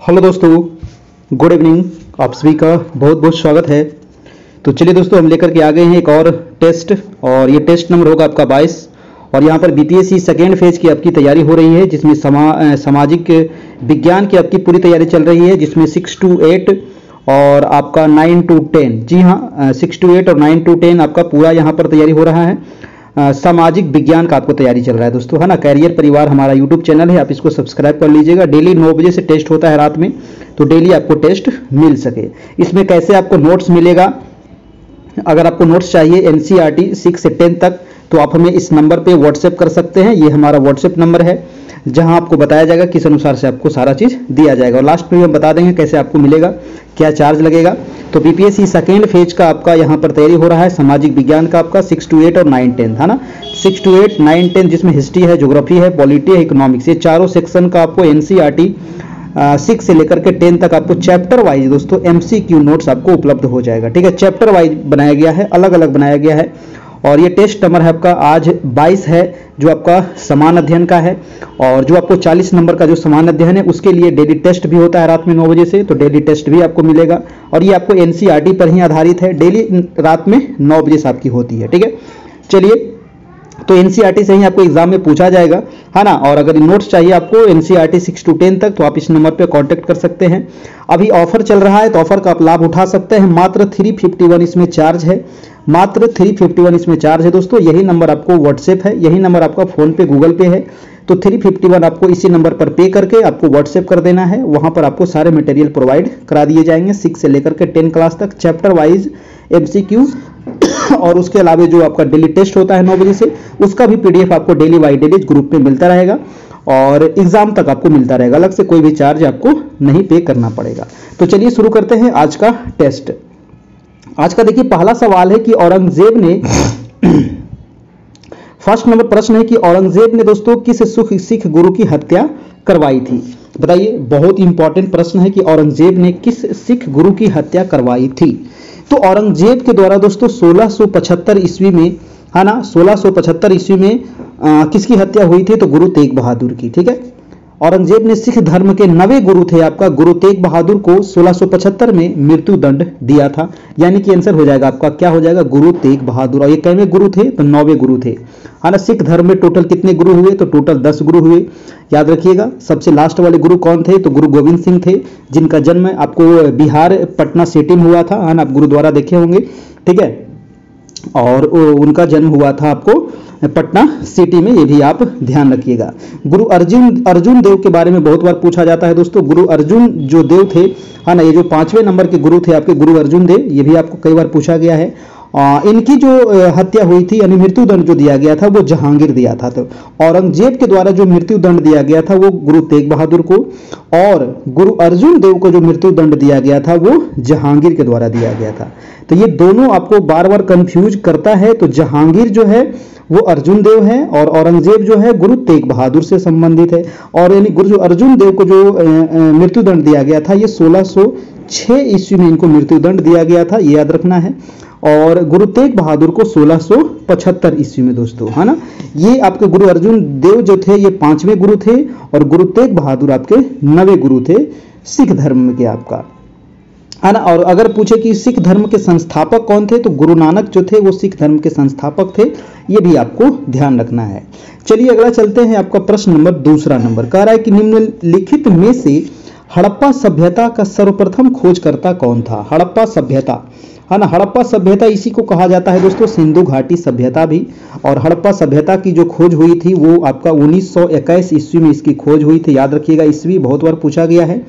Hello दोस्तों, good evening. आप सभी का बहुत बहुत स्वागत है। तो चलिए दोस्तों, हम लेकर के आ गए हैं एक और टेस्ट, और ये टेस्ट नंबर होगा आपका 22। और यहाँ पर बीपीएससी सेकेंड फेज की आपकी तैयारी हो रही है, जिसमें सामाजिक विज्ञान की आपकी पूरी तैयारी चल रही है, जिसमें 6 to 8 और आपका 9 to 10, जी हाँ 6 to 8 और 9 to 10 आपका पूरा यहाँ पर तैयारी हो रहा है। सामाजिक विज्ञान का आपको तैयारी चल रहा है दोस्तों, है ना। कैरियर परिवार हमारा यूट्यूब चैनल है, आप इसको सब्सक्राइब कर लीजिएगा। डेली 9 बजे से टेस्ट होता है रात में, तो डेली आपको टेस्ट मिल सके। इसमें कैसे आपको नोट्स मिलेगा, अगर आपको नोट्स चाहिए एनसीईआरटी 6 से 10 तक, तो आप हमें इस नंबर पे व्हाट्सएप कर सकते हैं। ये हमारा व्हाट्सएप नंबर है, जहां आपको बताया जाएगा किस अनुसार से आपको सारा चीज दिया जाएगा, और लास्ट में हम बता देंगे कैसे आपको मिलेगा, क्या चार्ज लगेगा। तो बीपीएससी सेकेंड फेज का आपका यहाँ पर तैयारी हो रहा है, सामाजिक विज्ञान का आपका 6 to 8 और 9 10, है ना। 6 to 8 9 10 जिसमें हिस्ट्री है, ज्योग्राफी है, पॉलिटी है, इकोनॉमिक्स, ये चारों सेक्शन का आपको एनसीईआरटी 6 से लेकर के 10 तक आपको चैप्टर वाइज दोस्तों एमसीक्यू नोट्स आपको उपलब्ध हो जाएगा। ठीक है, चैप्टर वाइज बनाया गया है, अलग अलग बनाया गया है। और ये टेस्ट नंबर है आपका आज 22 है, जो आपका समान अध्ययन का है। और जो आपको 40 नंबर का जो समान अध्ययन है, उसके लिए डेली टेस्ट भी होता है रात में 9 बजे से, तो डेली टेस्ट भी आपको मिलेगा। और ये आपको एनसीईआरटी पर ही आधारित है, डेली रात में 9 बजे से आपकी होती है। ठीक है, चलिए, तो एनसीईआरटी से ही आपको एग्जाम में पूछा जाएगा, है ना। और अगर नोट्स चाहिए आपको एनसीईआरटी 6 to 10 तक, तो आप इस नंबर पे कांटेक्ट कर सकते हैं। अभी ऑफर चल रहा है, तो ऑफर का आप लाभ उठा सकते हैं। मात्र 351 इसमें चार्ज है, मात्र 351 इसमें चार्ज है दोस्तों। यही नंबर आपको व्हाट्सएप है, यही नंबर आपका फोन पे गूगल पे है, तो 351 आपको इसी नंबर पर पे करके आपको व्हाट्सएप कर देना है। वहां पर आपको सारे मटेरियल प्रोवाइड करा दिए जाएंगे, 6 से लेकर के 10 क्लास तक, चैप्टर वाइज एमसीक्यू और उसके अलावा जो आपका डेली टेस्ट होता है 9 बजे से, उसका भी पीडीएफ आपको डेली बाई डेली ग्रुप में मिलता रहेगा, और एग्जाम तक आपको मिलता रहेगा। अलग से कोई भी चार्ज आपको नहीं पे करना पड़ेगा। तो चलिए शुरू करते हैं आज का टेस्ट। आज का देखिए पहला सवाल है कि औरंगजेब ने फर्स्ट नंबर प्रश्न है कि औरंगजेब ने दोस्तों किस सिख गुरु की हत्या करवाई थी। बताइए, बहुत इंपॉर्टेंट प्रश्न है कि औरंगजेब ने किस सिख गुरु की हत्या करवाई थी। तो औरंगजेब के द्वारा दोस्तों 1675 ईस्वी में, है ना, 1675 ईस्वी में किसकी हत्या हुई थी, तो गुरु तेग बहादुर की। ठीक है, औरंगजेब ने सिख धर्म के 9वें गुरु थे आपका गुरु तेग बहादुर को 1675 में मृत्यु दंड दिया था। यानी कि आंसर हो जाएगा आपका, क्या हो जाएगा, गुरु तेग बहादुर। और ये कैवें गुरु थे, तो 9वें गुरु थे, है ना। सिख धर्म में टोटल कितने गुरु हुए, तो टोटल 10 गुरु हुए। याद रखिएगा, सबसे लास्ट वाले गुरु कौन थे, तो गुरु गोविंद सिंह थे, जिनका जन्म आपको बिहार पटना सिटी में हुआ था, है ना। आप गुरुद्वारा देखे होंगे, ठीक है। और उनका जन्म हुआ था आपको पटना सिटी में, ये भी आप ध्यान रखिएगा। गुरु अर्जुन देव के बारे में बहुत बार पूछा जाता है दोस्तों। गुरु अर्जुन जो देव थे, है ना, ये जो 5वें नंबर के गुरु थे आपके गुरु अर्जुन देव, ये भी आपको कई बार पूछा गया है। इनकी जो हत्या हुई थी, यानी मृत्यु दंड जो दिया गया था, वो जहांगीर दिया था। तो औरंगजेब के द्वारा जो मृत्यु दंड दिया गया था वो गुरु तेग बहादुर को, और गुरु अर्जुन देव को जो मृत्यु दंड दिया गया था वो जहांगीर के द्वारा दिया गया था। तो ये दोनों आपको बार बार कंफ्यूज करता है। तो जहांगीर जो है वो अर्जुन देव है, और औरंगजेब जो है गुरु तेग बहादुर से संबंधित है। और यानी गुरु अर्जुन देव को जो मृत्यु दंड दिया गया था, ये 1606 ईस्वी में इनको मृत्यु दंड दिया गया था, ये याद रखना है। और गुरु तेग बहादुर को 1675 ईस्वी में दोस्तों, है ना। ये आपके गुरु अर्जुन देव जो थे ये 5वें गुरु थे, और गुरु तेग बहादुर आपके 9वें गुरु थे सिख धर्म के आपका, है ना। और अगर पूछे कि सिख धर्म के संस्थापक कौन थे, तो गुरु नानक जो थे वो सिख धर्म के संस्थापक थे, ये भी आपको ध्यान रखना है। चलिए अगला चलते हैं, आपका प्रश्न नंबर दूसरा नंबर कह रहा है कि निम्नलिखित में से हड़प्पा सभ्यता का सर्वप्रथम खोजकर्ता कौन था। हड़प्पा सभ्यता, है ना, हड़प्पा सभ्यता इसी को कहा जाता है दोस्तों सिंधु घाटी सभ्यता भी। और हड़प्पा सभ्यता की जो खोज हुई थी वो आपका 1921 ईस्वी में इसकी खोज हुई थी। याद रखिएगा, ईस्वी बहुत बार पूछा गया है।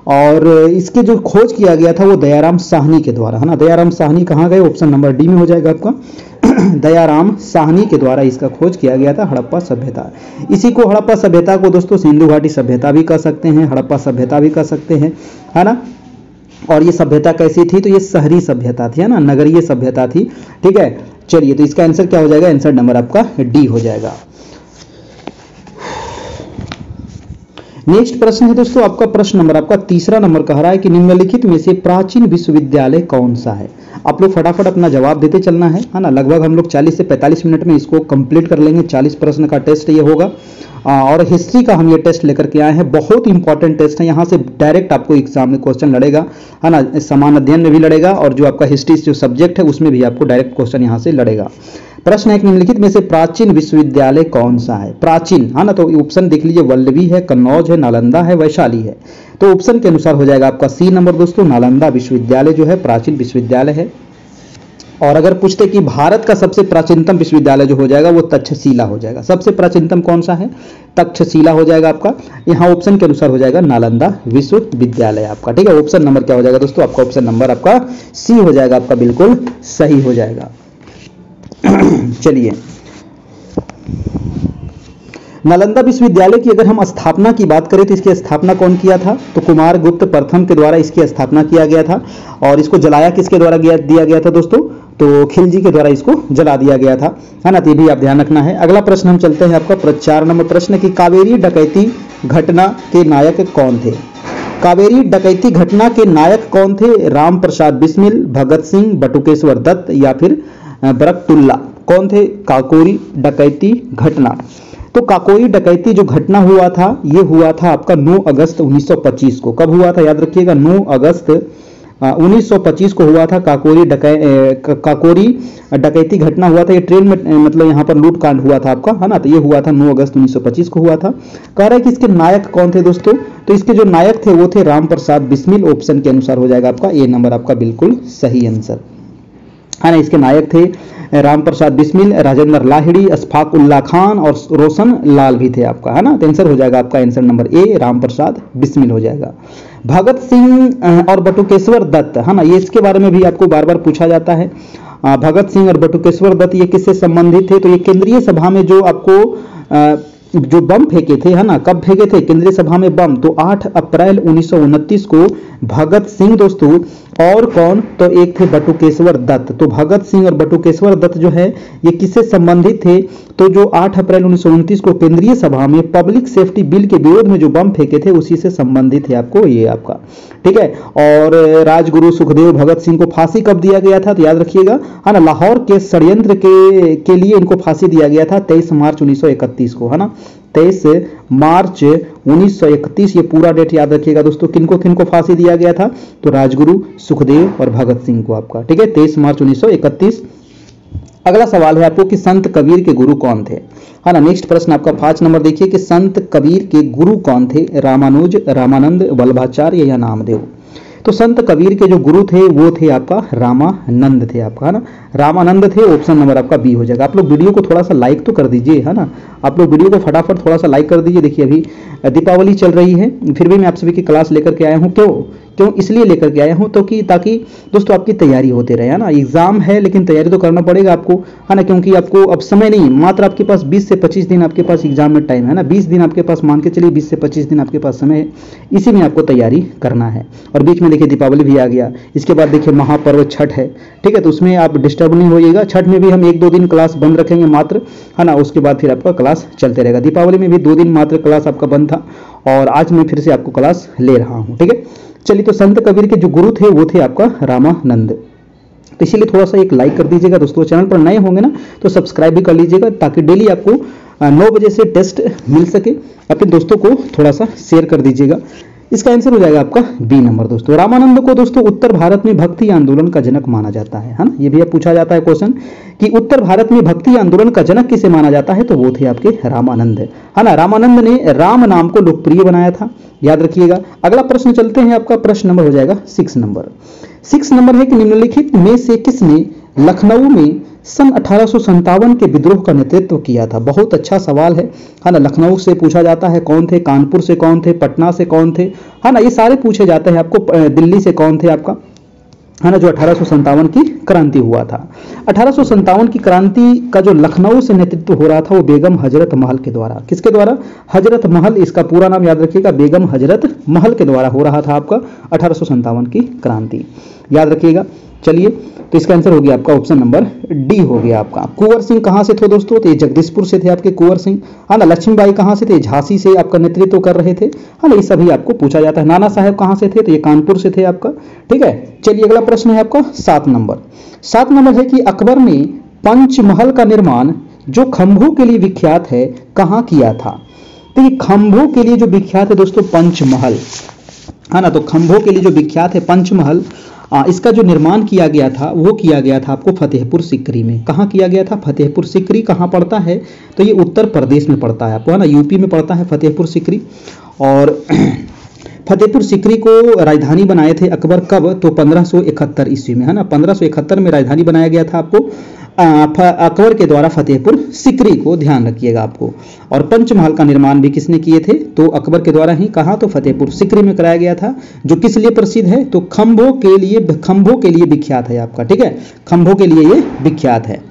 और इसके जो खोज किया गया था वो दयाराम साहनी के द्वारा, है ना। दयाराम साहनी कहाँ गए, ऑप्शन नंबर डी में हो जाएगा आपका। दयाराम साहनी के द्वारा इसका खोज किया गया था हड़प्पा सभ्यता। इसी को हड़प्पा सभ्यता को दोस्तों सिंधु घाटी सभ्यता भी कह सकते हैं, हड़प्पा सभ्यता भी कह सकते हैं, है ना। और ये सभ्यता कैसी थी, तो ये शहरी सभ्यता थी, है ना, नगरीय सभ्यता थी। ठीक है, चलिए, तो इसका आंसर क्या हो जाएगा, आंसर नंबर आपका डी हो जाएगा। नेक्स्ट प्रश्न है दोस्तों आपका प्रश्न नंबर आपका तीसरा नंबर कह रहा है कि निम्नलिखित में से प्राचीन विश्वविद्यालय कौन सा है। आप लोग फटाफट अपना जवाब देते चलना है ना। लगभग हम लोग 40 से 45 मिनट में इसको कंप्लीट कर लेंगे। 40 प्रश्न का टेस्ट ये होगा। और हिस्ट्री का हम ये टेस्ट लेकर के आए हैं। बहुत इंपॉर्टेंट टेस्ट है, यहाँ से डायरेक्ट आपको एग्जाम में क्वेश्चन लड़ेगा, है ना। समान अध्ययन में भी लड़ेगा और जो आपका हिस्ट्री जो सब्जेक्ट है उसमें भी आपको डायरेक्ट क्वेश्चन यहाँ से लड़ेगा। प्रश्न है कि निम्नलिखित में से प्राचीन विश्वविद्यालय कौन सा है? प्राचीन, है ना, तो ऑप्शन देख लीजिए, वल्लभी है, कन्नौज है, नालंदा है, वैशाली है। तो ऑप्शन के अनुसार हो जाएगा आपका सी नंबर दोस्तों, नालंदा विश्वविद्यालय जो है प्राचीन विश्वविद्यालय है। और अगर पूछते कि भारत का सबसे प्राचीनतम विश्वविद्यालय जो हो जाएगा वो तक्षशिला हो जाएगा। सबसे प्राचीनतम कौन सा है? तक्षशिला हो जाएगा आपका। यहाँ ऑप्शन के अनुसार हो जाएगा नालंदा विश्वविद्यालय आपका, ठीक है। ऑप्शन नंबर क्या हो जाएगा दोस्तों? आपका ऑप्शन नंबर आपका सी हो जाएगा, आपका बिल्कुल सही हो जाएगा। चलिए, नालंदा विश्वविद्यालय की अगर हम स्थापना की बात करें तो इसकी स्थापना कौन किया था? तो कुमारगुप्त प्रथम के द्वारा इसकी स्थापना किया गया था। और इसको जलाया किसके द्वारा दिया गया था दोस्तों? तो खिलजी के द्वारा इसको जला दिया गया था, है ना। तो ये भी आप ध्यान रखना है। अगला प्रश्न हम चलते हैं आपका 4 नंबर प्रश्न की कावेरी डकैती घटना के नायक कौन थे? कावेरी डकैती घटना के नायक कौन थे? राम प्रसाद बिस्मिल, भगत सिंह, बटुकेश्वर दत्त या फिर बरकतुल्ला। कौन थे? काकोरी डकैती घटना। तो काकोरी डकैती जो घटना हुआ था ये हुआ था आपका 9 अगस्त 1925 को। कब हुआ था? याद रखिएगा, 9 अगस्त 1925 को हुआ था काकोरी डकैती घटना हुआ था। ये ट्रेन में मतलब यहाँ पर लूटकांड हुआ था आपका, है ना। तो ये हुआ था 9 अगस्त 1925 को हुआ था। कह रहा है कि इसके नायक कौन थे दोस्तों? तो इसके जो नायक थे वो थे राम प्रसाद बिस्मिल। ऑप्शन के अनुसार हो जाएगा आपका ए नंबर आपका बिल्कुल सही आंसर, है ना। इसके नायक थे राम प्रसाद बिस्मिल, राजेंद्र लाहिड़ी, अशफाक उल्ला खान और रोशन लाल भी थे आपका, है ना। तो आंसर हो जाएगा आपका answer number A, Ram Prasad Bismil हो जाएगा। भगत सिंह और बटुकेश्वर दत्त, है ना, ये इसके बारे में भी आपको बार बार पूछा जाता है। भगत सिंह और बटुकेश्वर दत्त ये किससे संबंधित थे? तो ये केंद्रीय सभा में जो आपको जो बम फेंके थे, है ना, कब फेंके थे केंद्रीय सभा में बम? तो 8 अप्रैल 1929 को भगत सिंह दोस्तों और कौन? तो एक थे बटुकेश्वर दत्त। तो भगत सिंह और बटुकेश्वर दत्त जो है ये किससे संबंधित थे? तो जो 8 अप्रैल 1929 को केंद्रीय सभा में पब्लिक सेफ्टी बिल के विरोध में जो बम फेंके थे उसी से संबंधित है आपको ये आपका, ठीक है। और राजगुरु सुखदेव भगत सिंह को फांसी कब दिया गया था? तो याद रखिएगा, है ना, लाहौर के षड्यंत्र के लिए इनको फांसी दिया गया था 23 मार्च 1931 को, है ना। 23 मार्च 1931 ये पूरा डेट याद रखिएगा दोस्तों। किनको किनको फांसी दिया गया था? तो राजगुरु सुखदेव और भगत सिंह को आपका, ठीक है, 23 मार्च 1931। अगला सवाल है आपको कि संत कबीर के गुरु कौन थे, है ना। नेक्स्ट प्रश्न आपका 5 नंबर देखिए कि संत कबीर के गुरु कौन थे? रामानुज, रामानंद, वल्लभाचार्य या नामदेव। तो संत कबीर के जो गुरु थे वो थे आपका रामानंद थे आपका, है ना, रामानंद थे। ऑप्शन नंबर आपका बी हो जाएगा। आप लोग वीडियो को थोड़ा सा लाइक तो कर दीजिए, है ना, आप लोग वीडियो को फटाफट थोड़ा सा लाइक कर दीजिए। देखिए अभी दीपावली चल रही है, फिर भी मैं आप सभी की क्लास लेकर के आया हूँ। क्यों इसलिए लेकर के आया हूँ तो कि ताकि दोस्तों आपकी तैयारी होते रहे, है ना। एग्जाम है लेकिन तैयारी तो करना पड़ेगा आपको, है ना, क्योंकि आपको अब समय नहीं, मात्र आपके पास 20 से 25 दिन आपके पास एग्जाम में टाइम है ना। 20 दिन आपके पास मान के चलिए, 20 से 25 दिन आपके पास समय है, इसी में आपको तैयारी करना है। और बीच में देखिए दीपावली भी आ गया, इसके बाद देखिए महापर्व छठ है, ठीक है, तो उसमें आप डिस्टर्ब नहीं होइएगा। छठ में भी हम 1-2 दिन क्लास बंद रखेंगे मात्र, है ना, उसके बाद फिर आपका क्लास चलते रहेगा। दीपावली में भी 2 दिन मात्र क्लास आपका बंद था और आज मैं फिर से आपको क्लास ले रहा हूँ, ठीक है। चलिए, तो संत कबीर के जो गुरु थे वो थे आपका रामानंद। तो इसीलिए थोड़ा सा एक लाइक कर दीजिएगा दोस्तों। चैनल पर नए होंगे ना तो सब्सक्राइब भी कर लीजिएगा ताकि डेली आपको 9 बजे से टेस्ट मिल सके। अपने दोस्तों को थोड़ा सा शेयर कर दीजिएगा। इसका आंसर हो जाएगा आपका बी नंबर दोस्तों। रामानंद को दोस्तों उत्तर भारत में भक्ति आंदोलन का जनक माना जाता है ना। ये भी अब पूछा जाता है क्वेश्चन कि उत्तर भारत में भक्ति आंदोलन का जनक किसे माना जाता है? तो वो थे आपके रामानंद, है ना। रामानंद ने राम नाम को लोकप्रिय बनाया था, याद रखिएगा। अगला प्रश्न चलते हैं, आपका प्रश्न नंबर हो जाएगा 6 नंबर। 6 नंबर है कि निम्नलिखित में से किसने लखनऊ में सन 1857 के विद्रोह का नेतृत्व किया था? बहुत अच्छा सवाल है ना। लखनऊ से पूछा जाता है कौन थे, कानपुर से कौन थे, पटना से कौन थे, है ना, ये सारे पूछे जाते हैं आपको। दिल्ली से कौन थे आपका, है ना, जो 1857 की क्रांति हुआ था। 1857 की क्रांति का जो लखनऊ से नेतृत्व हो रहा था वो बेगम हजरत महल के द्वारा। किसके द्वारा? हजरत महल, इसका पूरा नाम याद रखिएगा, बेगम हजरत महल के द्वारा हो रहा था आपका 1857 की क्रांति, याद रखिएगा। चलिए, तो इसका आंसर हो गया आपका ऑप्शन नंबर डी हो गया आपका। कुंवर सिंह कहां से थे दोस्तों? तो ये जगदीशपुर से थे आपके कुंवर सिंह, है ना। लक्ष्मीबाई कहां से थे? झांसी से आपका नेतृत्व कर रहे थे, है ना। ये सभी आपको पूछा जाता है। नाना साहब कहां से थे? तो ये कानपुर से थे आपका, ठीक है। चलिए, अगला प्रश्न है आपका 7 नंबर। 7 नंबर है कि अकबर ने पंचमहल का निर्माण जो खंभों के लिए विख्यात है कहां किया था? तो ये खंभों के लिए जो विख्यात है दोस्तों पंचमहल, है ना। तो खंभों के लिए जो विख्यात है पंचमहल, इसका जो निर्माण किया गया था वो किया गया था आपको फतेहपुर सीकरी में। कहाँ किया गया था? फतेहपुर सीकरी कहाँ पड़ता है? तो ये उत्तर प्रदेश में पड़ता है आपको, है ना, यूपी में पड़ता है फतेहपुर सीकरी। और फतेहपुर सीकरी को राजधानी बनाए थे अकबर, कब? तो 1571 ईस्वी में, है ना। 1571 में राजधानी बनाया गया था आपको अकबर के द्वारा फतेहपुर सीकरी को, ध्यान रखिएगा आपको। और पंचमहल का निर्माण भी किसने किए थे? तो अकबर के द्वारा ही। कहाँ? तो फतेहपुर सीकरी में कराया गया था, जो किस लिए प्रसिद्ध है? तो खंभों के लिए विख्यात है आपका, ठीक है, खंभों के लिए ये विख्यात है।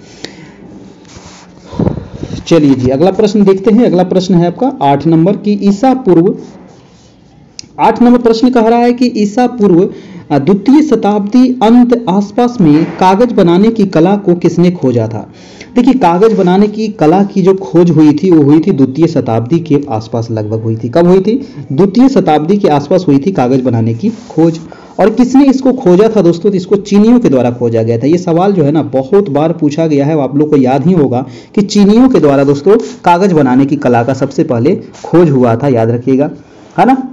चलिए जी अगला प्रश्न देखते हैं। अगला प्रश्न है आपका 8 नंबर की ईसा पूर्व, 8 नंबर प्रश्न कह रहा है कि ईसा पूर्व द्वितीय शताब्दी अंत आसपास में कागज बनाने की कला को किसने खोजा था? देखिए कागज बनाने की कला की जो खोज हुई थी वो हुई थी द्वितीय शताब्दी के आसपास लगभग हुई थी। कब हुई थी? द्वितीय शताब्दी के आसपास हुई थी कागज बनाने की खोज। और किसने इसको खोजा था दोस्तों? तो इसको चीनियों के द्वारा खोजा गया था। ये सवाल जो है ना बहुत बार पूछा गया है, आप लोग को याद ही होगा कि चीनियों के द्वारा दोस्तों कागज बनाने की कला का सबसे पहले खोज हुआ था, याद रखिएगा, है ना।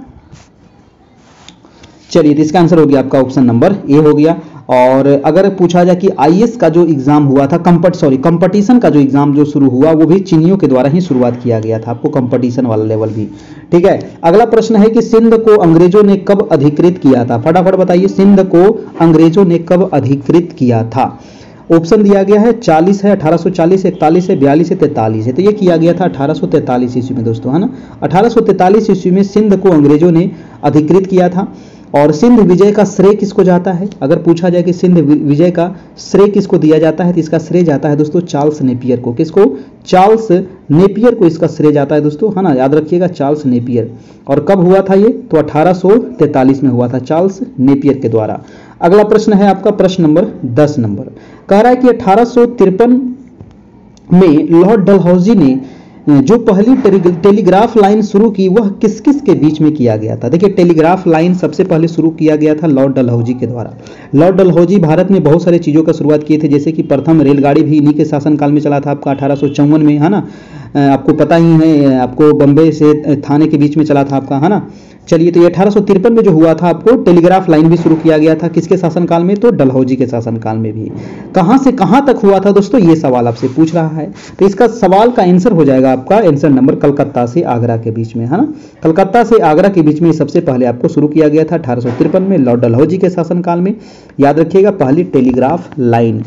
चलिए तो इसका आंसर हो गया आपका ऑप्शन नंबर ए हो गया। और अगर पूछा जाए कि आईएएस का जो एग्जाम हुआ था, कंपटीशन का जो एग्जाम जो शुरू हुआ वो भी चीनियों के द्वारा ही शुरुआत किया गया था, आपको कंपटीशन वाला लेवल भी, ठीक है। अगला प्रश्न है कि सिंध को अंग्रेजों ने कब अधिकृत किया था? फटाफट बताइए, सिंध को अंग्रेजों ने कब अधिकृत किया था? ऑप्शन दिया गया है 40 है, 1840, 41 है, 42 है, 43 है। तो ये किया गया था 1843 ईस्वी में दोस्तों, है ना। 1843 ईस्वी में सिंध को अंग्रेजों ने अधिकृत किया था। और सिंध विजय का श्रेय किसको जाता है? अगर पूछा जाए कि सिंध विजय का श्रेय किसको दिया जाता है, तो इसका श्रेय जाता है दोस्तों चार्ल्स नेपियर को। किसको? चार्ल्स नेपियर को इसका श्रेय जाता है दोस्तों, है ना, याद रखिएगा, चार्ल्स नेपियर। और कब हुआ था ये? तो 1843 में हुआ था चार्ल्स नेपियर के द्वारा। अगला प्रश्न है आपका प्रश्न नंबर 10 नंबर, कह रहा है कि 1853 में लॉर्ड डलहौजी ने जो पहली टेलीग्राफ लाइन शुरू की वह किस किस के बीच में किया गया था? देखिए टेलीग्राफ लाइन सबसे पहले शुरू किया गया था लॉर्ड डलहौजी के द्वारा। लॉर्ड डलहौजी भारत में बहुत सारी चीज़ों का शुरुआत किए थे, जैसे कि प्रथम रेलगाड़ी भी इन्हीं के शासनकाल में चला था आपका 1854 में, है ना। आपको पता ही है, आपको बम्बई से थाने के बीच में चला था आपका, है ना। चलिए तो ये 1853 में जो हुआ था आपको टेलीग्राफ लाइन भी शुरू किया गया था, किसके शासनकाल में? तो डलहौजी के शासनकाल में भी। कहां से कहां तक हुआ था दोस्तों, ये सवाल आपसे पूछ रहा है। तो इसका सवाल का आंसर हो जाएगा आपका आंसर नंबर कलकत्ता से आगरा के बीच में, है ना। कलकत्ता से आगरा के बीच में सबसे पहले आपको शुरू किया गया था 1853 में लॉर्ड डलहौजी के शासनकाल में, याद रखिएगा, पहली टेलीग्राफ लाइन,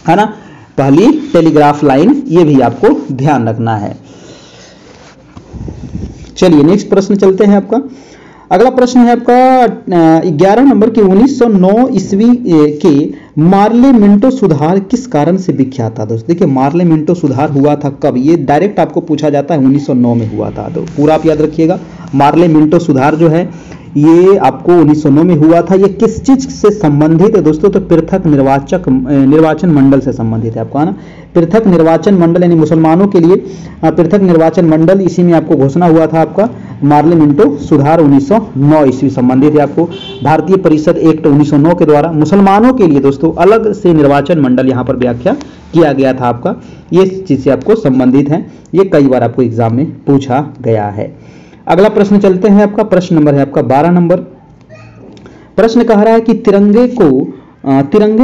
है ना, पहली टेलीग्राफ लाइन, ये भी आपको ध्यान रखना है। चलिए नेक्स्ट प्रश्न चलते हैं आपका। अगला प्रश्न है आपका 11 नंबर के 1909 ईस्वी के मार्ले मिंटो सुधार किस कारण से विख्यात था? दोस्तों देखिए मार्ले मिंटो सुधार हुआ था कब? ये डायरेक्ट आपको पूछा जाता है 1909 में हुआ था, तो पूरा आप याद रखिएगा। मार्ले मिंटो सुधार जो है ये आपको 1909 में हुआ था। ये किस चीज से संबंधित है दोस्तों? तो पृथक निर्वाचन मंडल से संबंधित है आपको, है ना। पृथक निर्वाचन मंडल यानी मुसलमानों के लिए पृथक निर्वाचन मंडल, इसी में आपको घोषणा हुआ था आपका मार्ले मिंटो सुधार 1909 ईस्वी संबंधित है आपको। भारतीय परिषद एक्ट 1909 के द्वारा मुसलमानों के लिए दोस्तों अलग से निर्वाचन मंडल यहाँ पर व्याख्या किया गया था आपका, ये चीज से आपको संबंधित है। ये कई बार आपको एग्जाम में पूछा गया है। अगला प्रश्न चलते हैं आपका, प्रश्न नंबर है आपका 12 नंबर। प्रश्न कह रहा है कि तिरंगे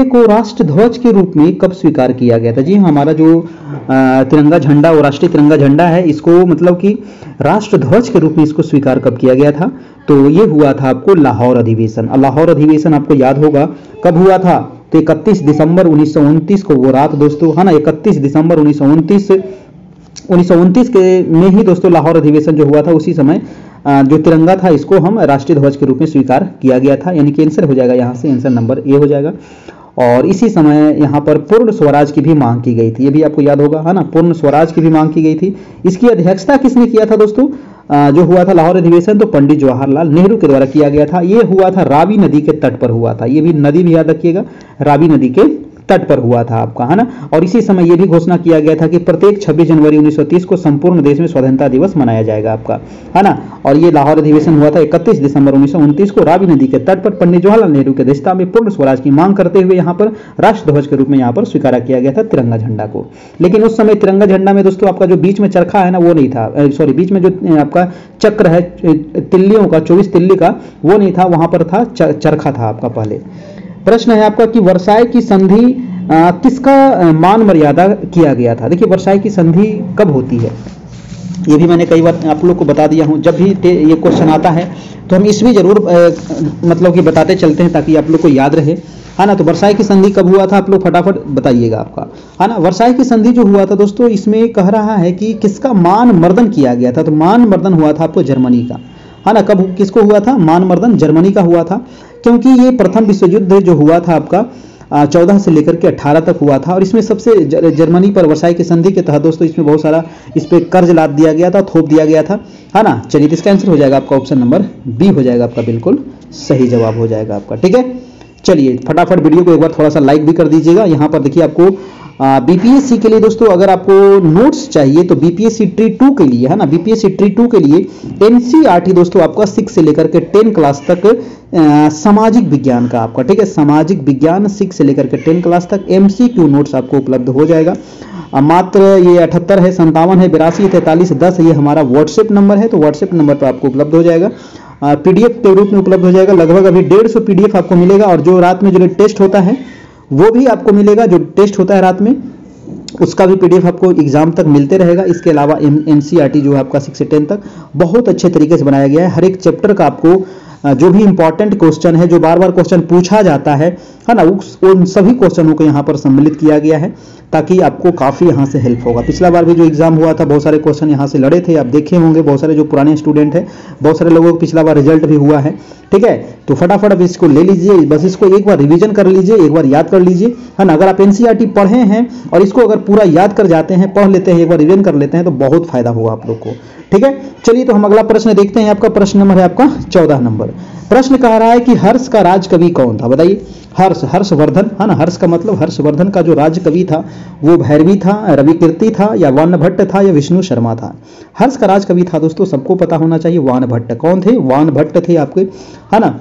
को राष्ट्र ध्वज के रूप में कब स्वीकार किया गया था? जी हमारा जो तिरंगा झंडा और राष्ट्रीय तिरंगा झंडा है, इसको मतलब कि राष्ट्र ध्वज के रूप में इसको स्वीकार कब किया गया था? तो ये हुआ था आपको लाहौर अधिवेशन। लाहौर अधिवेशन आपको याद होगा कब हुआ था? तो 31 दिसंबर 1929 को वो रात दोस्तों, है ना, 31 दिसंबर 1929 के में ही दोस्तों लाहौर अधिवेशन जो हुआ था, उसी समय जो तिरंगा था इसको हम राष्ट्रीय ध्वज के रूप में स्वीकार किया गया था। यानी कि आंसर हो जाएगा यहाँ से, आंसर नंबर ए हो जाएगा। और इसी समय यहाँ पर पूर्ण स्वराज की भी मांग की गई थी, ये भी आपको याद होगा, है ना, पूर्ण स्वराज की भी मांग की गई थी। इसकी अध्यक्षता किसने किया था दोस्तों? जो हुआ था लाहौर अधिवेशन, तो पंडित जवाहरलाल नेहरू के द्वारा किया गया था। ये हुआ था रावी नदी के तट पर हुआ था, ये भी नदी भी याद रखिएगा, रावी नदी के तट पर हुआ था आपका, है ना। और इसी समय यह भी घोषणा किया गया था कि प्रत्येक 26 जनवरी 1930 को संपूर्ण देश में स्वतंत्रता दिवस मनाया जाएगा आपका, है ना। और ये लाहौर अधिवेशन हुआ था 31 दिसंबर 1929 को रावी नदी के तट पर। पंडित जवाहरलाल नेहरू के अध्यक्षता में पूर्ण स्वराज की मांग करते हुए यहाँ पर राष्ट्रध्वज के रूप में यहाँ पर स्वीकार किया गया था तिरंगा झंडा को। लेकिन उस समय तिरंगा झंडा में दोस्तों आपका जो बीच में चरखा है ना वो नहीं था, सॉरी बीच में जो आपका चक्र है तिल्लियों का, 24 तिल्ली का, वो नहीं था, वहां पर था चरखा था आपका पहले। प्रश्न है आपका कि वर्साई की संधि किसका मान मर्यादा किया गया था। देखिए वर्साई की संधि कब होती है ये भी मैंने कई बार आप लोग को बता दिया हूं। जब भी ये क्वेश्चन आता है तो हम इसमें जरूर मतलब कि बताते चलते हैं ताकि आप लोग को याद रहे, है ना। तो वर्साई की संधि कब हुआ था आप लोग फटाफट बताइएगा आपका, है ना। वर्साई की संधि जो हुआ था दोस्तों इसमें कह रहा है कि किसका मान मर्दन किया गया था। तो मान मर्दन हुआ था आपको जर्मनी का, है ना। कब किसको हुआ था? मान मर्दन जर्मनी का हुआ था, क्योंकि ये प्रथम विश्व युद्ध जो हुआ था आपका 14 से लेकर के 18 तक हुआ था। और इसमें सबसे जर्मनी पर वर्साई की संधि के तहत दोस्तों इसमें बहुत सारा इस पे कर्ज लाद दिया गया था, थोप दिया गया था, है ना। चलिए इसका आंसर हो जाएगा आपका ऑप्शन नंबर बी हो जाएगा आपका, बिल्कुल सही जवाब हो जाएगा आपका, ठीक है। चलिए फटाफट वीडियो को एक बार थोड़ा सा लाइक भी कर दीजिएगा। यहाँ पर देखिए आपको बीपीएससी के लिए दोस्तों अगर आपको नोट्स चाहिए तो बीपीएससी ट्री 2 के लिए, है ना, बीपीएससी ट्री 2 के लिए एनसीईआरटी दोस्तों आपका 6 से लेकर के 10 क्लास तक सामाजिक विज्ञान का आपका, ठीक है, सामाजिक विज्ञान 6 से लेकर के 10 क्लास तक एमसीक्यू नोट्स आपको उपलब्ध हो जाएगा। मात्र ये 78 है, 57 है, 82, 43, 10 ये हमारा व्हाट्सएप नंबर है, तो व्हाट्सएप नंबर पर आपको उपलब्ध हो जाएगा। पीडीएफ के रूप में उपलब्ध हो जाएगा। लगभग अभी 150 पीडीएफ आपको मिलेगा। और जो रात में जो टेस्ट होता है वो भी आपको मिलेगा, जो टेस्ट होता है रात में उसका भी पीडीएफ आपको एग्जाम तक मिलते रहेगा। इसके अलावा एनसीईआरटी जो है आपका 6 से 10 तक बहुत अच्छे तरीके से बनाया गया है। हर एक चैप्टर का आपको जो भी इंपॉर्टेंट क्वेश्चन है, जो बार बार क्वेश्चन पूछा जाता है ना, उन सभी क्वेश्चनों को यहाँ पर सम्मिलित किया गया है ताकि आपको काफ़ी यहाँ से हेल्प होगा। पिछला बार भी जो एग्जाम हुआ था बहुत सारे क्वेश्चन यहाँ से लड़े थे, आप देखे होंगे। बहुत सारे जो पुराने स्टूडेंट हैं, बहुत सारे लोगों को पिछला बार रिजल्ट भी हुआ है, ठीक है। तो फटाफट अब इसको ले लीजिए, बस इसको एक बार रिवीजन कर लीजिए, एक बार याद कर लीजिए, है ना। अगर आप एनसीईआरटी पढ़े हैं और इसको अगर पूरा याद कर जाते हैं, पढ़ लेते हैं, एक बार रिवीजन कर लेते हैं तो बहुत फायदा होगा आप लोग को, ठीक है। चलिए तो हम अगला प्रश्न देखते हैं। आपका प्रश्न नंबर है आपका 14 नंबर। प्रश्न कह रहा है कि हर्ष का राज कवि कौन था, बताइए। हर्षवर्धन, है ना। हर्ष का मतलब हर्षवर्धन का जो राज कवि था वो भैरवी था, रविकीर्ति था, या वानभट्ट था, या विष्णु शर्मा था। हर्ष का राज कवि था दोस्तों सबको पता होना चाहिए वानभट्ट। कौन थे? वानभट्ट थे आपके, है ना।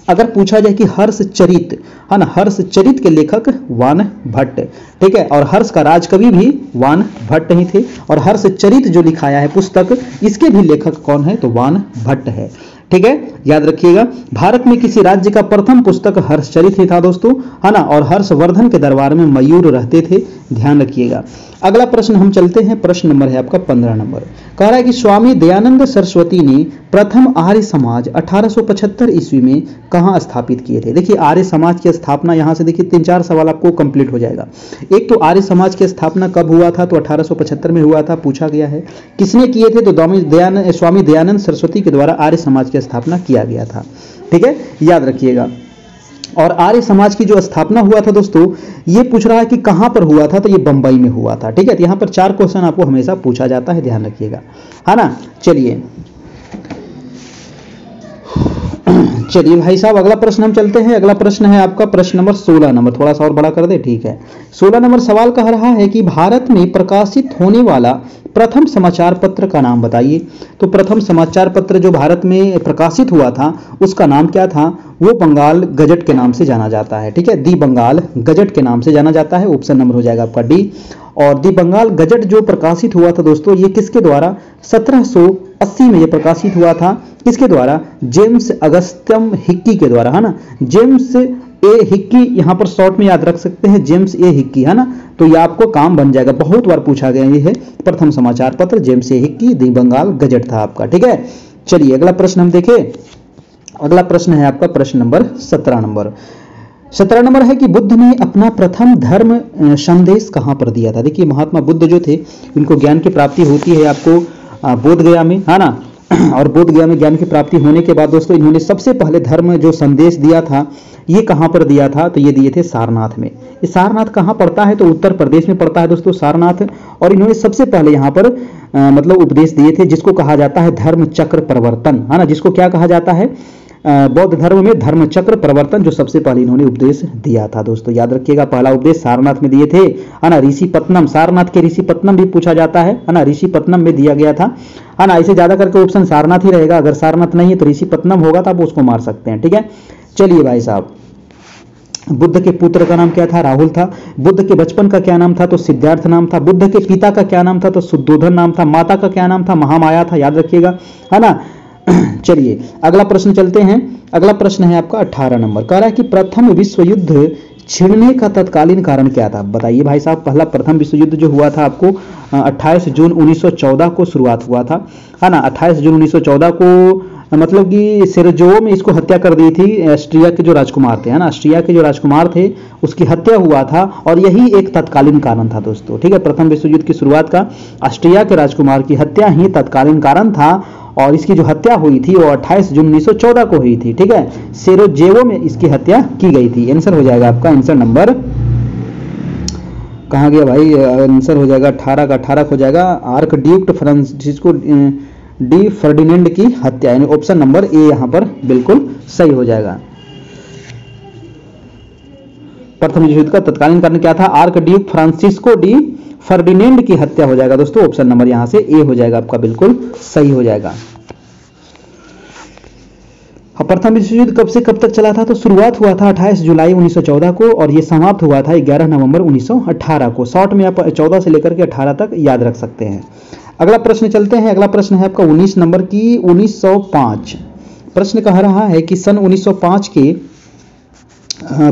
अगर पूछा जाए कि हर्षचरित, है ना, हर्षचरित के लेखक वानभट्ट, ठीक है। और हर्ष का राजकवि भी वानभट्ट ही थे। और हर्षचरित जो लिखाया है पुस्तक, इसके भी लेखक कौन है? तो वानभट्ट है, ठीक है, याद रखिएगा। भारत में किसी राज्य का प्रथम पुस्तक हर्षचरित ही था दोस्तों, है ना। और हर्षवर्धन के दरबार में मयूर रहते थे, ध्यान रखिएगा। अगला प्रश्न हम चलते हैं। प्रश्न नंबर है आपका 15 नंबर। कह रहा है कि स्वामी दयानंद सरस्वती ने प्रथम आर्य समाज 1875 ईस्वी में कहां स्थापित किए थे। देखिए आर्य समाज की स्थापना, यहां से देखिए 3-4 सवाल आपको कंप्लीट हो जाएगा। एक तो आर्य समाज की स्थापना कब हुआ था? तो 1875 में हुआ था, पूछा गया है। किसने किए थे? तो स्वामी दयानंद सरस्वती के द्वारा आर्य समाज की स्थापना किया गया था, ठीक है, याद रखिएगा। और आर्य समाज की जो स्थापना हुआ था दोस्तों, ये पूछ रहा है कि कहां पर हुआ था, तो ये बंबई में हुआ था, ठीक है। तो यहां पर 4 क्वेश्चन आपको हमेशा पूछा जाता है, ध्यान रखिएगा, है ना। चलिए भाई साहब अगला प्रश्न हम चलते हैं। अगला प्रश्न है आपका प्रश्न नंबर 16 नंबर। थोड़ा सा और बड़ा कर दे, ठीक है। 16 नंबर सवाल कह रहा है कि भारत में प्रकाशित होने वाला प्रथम समाचार पत्र का नाम बताइए। तो प्रथम समाचार पत्र जो भारत में प्रकाशित हुआ था उसका नाम क्या था? वो बंगाल गजट के नाम से जाना जाता है, ठीक है। दी बंगाल गजट के नाम से जाना जाता है। ऑप्शन नंबर हो जाएगा आपका डी। और दी बंगाल गजट जो प्रकाशित हुआ था दोस्तों, ये किसके द्वारा? 1780 में ये प्रकाशित हुआ था। किसके द्वारा? जेम्स अगस्त्यम हिक्की के द्वारा, है ना। जेम्स ए हिक्की, यहां पर शॉर्ट में याद रख सकते हैं, जेम्स ए हिक्की, है ना। तो ये आपको काम बन जाएगा, बहुत बार पूछा गया। ये है प्रथम समाचार पत्र James A Hicky, the Bengal Gazette था आपका, ठीक है। चलिए अगला प्रश्न हम देखें। अगला प्रश्न है आपका प्रश्न नंबर 17 नंबर। 17 नंबर है कि बुद्ध ने अपना प्रथम धर्म संदेश कहां पर दिया था। देखिए महात्मा बुद्ध जो थे, इनको ज्ञान की प्राप्ति होती है आपको बोध गया में, है ना। और बोध गया में ज्ञान की प्राप्ति होने के बाद दोस्तों इन्होंने सबसे पहले धर्म जो संदेश दिया था, ये कहां पर दिया था? तो ये दिए थे सारनाथ में। ये सारनाथ कहां पड़ता है? तो उत्तर प्रदेश में पड़ता है दोस्तों सारनाथ। और इन्होंने सबसे पहले यहां पर मतलब उपदेश दिए थे, जिसको कहा जाता है धर्म चक्र प्रवर्तन, है ना। जिसको क्या कहा जाता है? बौद्ध धर्म में धर्मचक्र प्रवर्तन जो सबसे पहले इन्होंने उपदेश दिया था दोस्तों, याद रखिएगा। पहला उपदेश सारनाथ में दिए थे, है ना। ऋषिपत्तनम, सारनाथ के ऋषिपत्तनम भी पूछा जाता है ना, ऋषिपत्तनम में दिया गया था, है ना। ऐसे ज्यादा करके ऑप्शन सारनाथ ही रहेगा, अगर सारनाथ नहीं है तो ऋषिपत्तनम होगा तो आप उसको मार सकते हैं, ठीक है। चलिए भाई साहब, बुद्ध के पुत्र का नाम क्या था? राहुल था। बुद्ध के बचपन का क्या नाम था? तो सिद्धार्थ नाम था। बुद्ध के पिता का क्या नाम था? तो शुद्धोधन नाम था। माता का क्या नाम था? महामाया था, याद रखिएगा, है ना। चलिए अगला प्रश्न चलते हैं। अगला प्रश्न है आपका 18 नंबर, कह रहा है कि प्रथम विश्व युद्ध छिड़ने का तत्कालीन कारण क्या था? बताइए भाई साहब। पहला प्रथम विश्व युद्ध जो हुआ था आपको 28 जून 1914 को शुरुआत हुआ था, है ना। 28 जून 1914 को मतलब कि सेरेजोवो में इसको हत्या कर दी थी ऑस्ट्रिया के जो राजकुमार थे, है ना। ऑस्ट्रिया के जो राजकुमार थे उसकी हत्या हुआ था और यही एक तत्कालीन कारण था दोस्तों, ठीक है। प्रथम विश्व युद्ध की शुरुआत का ऑस्ट्रिया के राजकुमार की हत्या ही तत्कालीन कारण था और इसकी जो हत्या हुई थी वो 28 जून 1914 को हुई थी, ठीक है। सेरेजोवो में इसकी हत्या की गई थी। आंसर हो जाएगा आपका, आंसर नंबर कहाँ गया भाई? आंसर हो जाएगा 18 का 18 हो जाएगा। Arc Duke Francisco de Ferdinand की हत्या, यानी ऑप्शन नंबर ए यहां पर बिल्कुल सही हो जाएगा। प्रथम विश्व युद्ध का तत्कालीन कारण क्या था? Arc Duke Francisco de Ferdinand की हत्या हो जाएगा दोस्तों, ऑप्शन नंबर यहां से ए हो जाएगा आपका, बिल्कुल सही हो जाएगा। प्रथम विश्व युद्ध कब से कब तक चला था? तो शुरुआत हुआ था 28 जुलाई 1914 को और यह समाप्त हुआ था 11 नवंबर 1918 को। शॉर्ट में आप 14 से लेकर के 18 तक याद रख सकते हैं। अगला प्रश्न चलते हैं। अगला प्रश्न है आपका 19 नंबर की 1905। प्रश्न कह रहा है कि सन 1905 के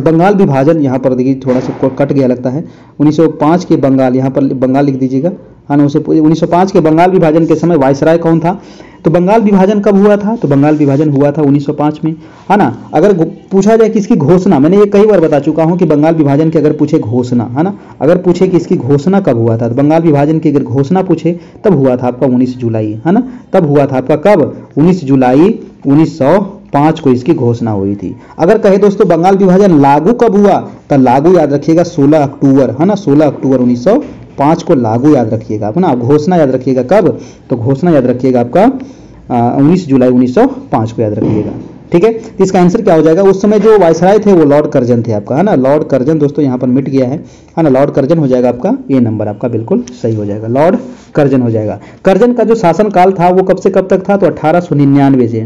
बंगाल विभाजन, यहाँ पर देखिए थोड़ा सा कट गया लगता है, 1905 के बंगाल, यहाँ पर बंगाल लिख दीजिएगा, हाँ ना। उसे 1905 के बंगाल विभाजन के समय वायसराय कौन था? तो बंगाल विभाजन कब हुआ था? तो बंगाल विभाजन हुआ था 1905 में, है ना। अगर पूछा जाए कि इसकी घोषणा, मैंने ये कई बार बता चुका हूं कि बंगाल विभाजन की अगर पूछे घोषणा, है ना, अगर पूछे कि इसकी घोषणा कब हुआ था, तो बंगाल विभाजन की अगर घोषणा पूछे तब हुआ था आपका 19 जुलाई, है ना। तब हुआ था आपका कब? 19 जुलाई 1905 को इसकी घोषणा हुई थी। अगर कहे दोस्तों बंगाल विभाजन लागू कब हुआ, तो लागू याद रखिएगा 16 अक्टूबर, है ना। 16 अक्टूबर 1905 को लागू याद रखिएगा आप, ना। घोषणा याद रखिएगा कब? तो घोषणा याद रखिएगा आपका 19 जुलाई 1905 को याद रखिएगा, ठीक है। तो इसका आंसर क्या हो जाएगा? उस समय जो वायसराय थे वो लॉर्ड कर्जन थे आपका, है ना। लॉर्ड कर्जन दोस्तों यहाँ पर मिट गया है ना। लॉर्ड कर्जन हो जाएगा आपका, ये नंबर आपका बिल्कुल सही हो जाएगा, लॉर्ड कर्जन हो जाएगा। कर्जन का जो शासनकाल था वो कब से कब तक था? तो 1899 से,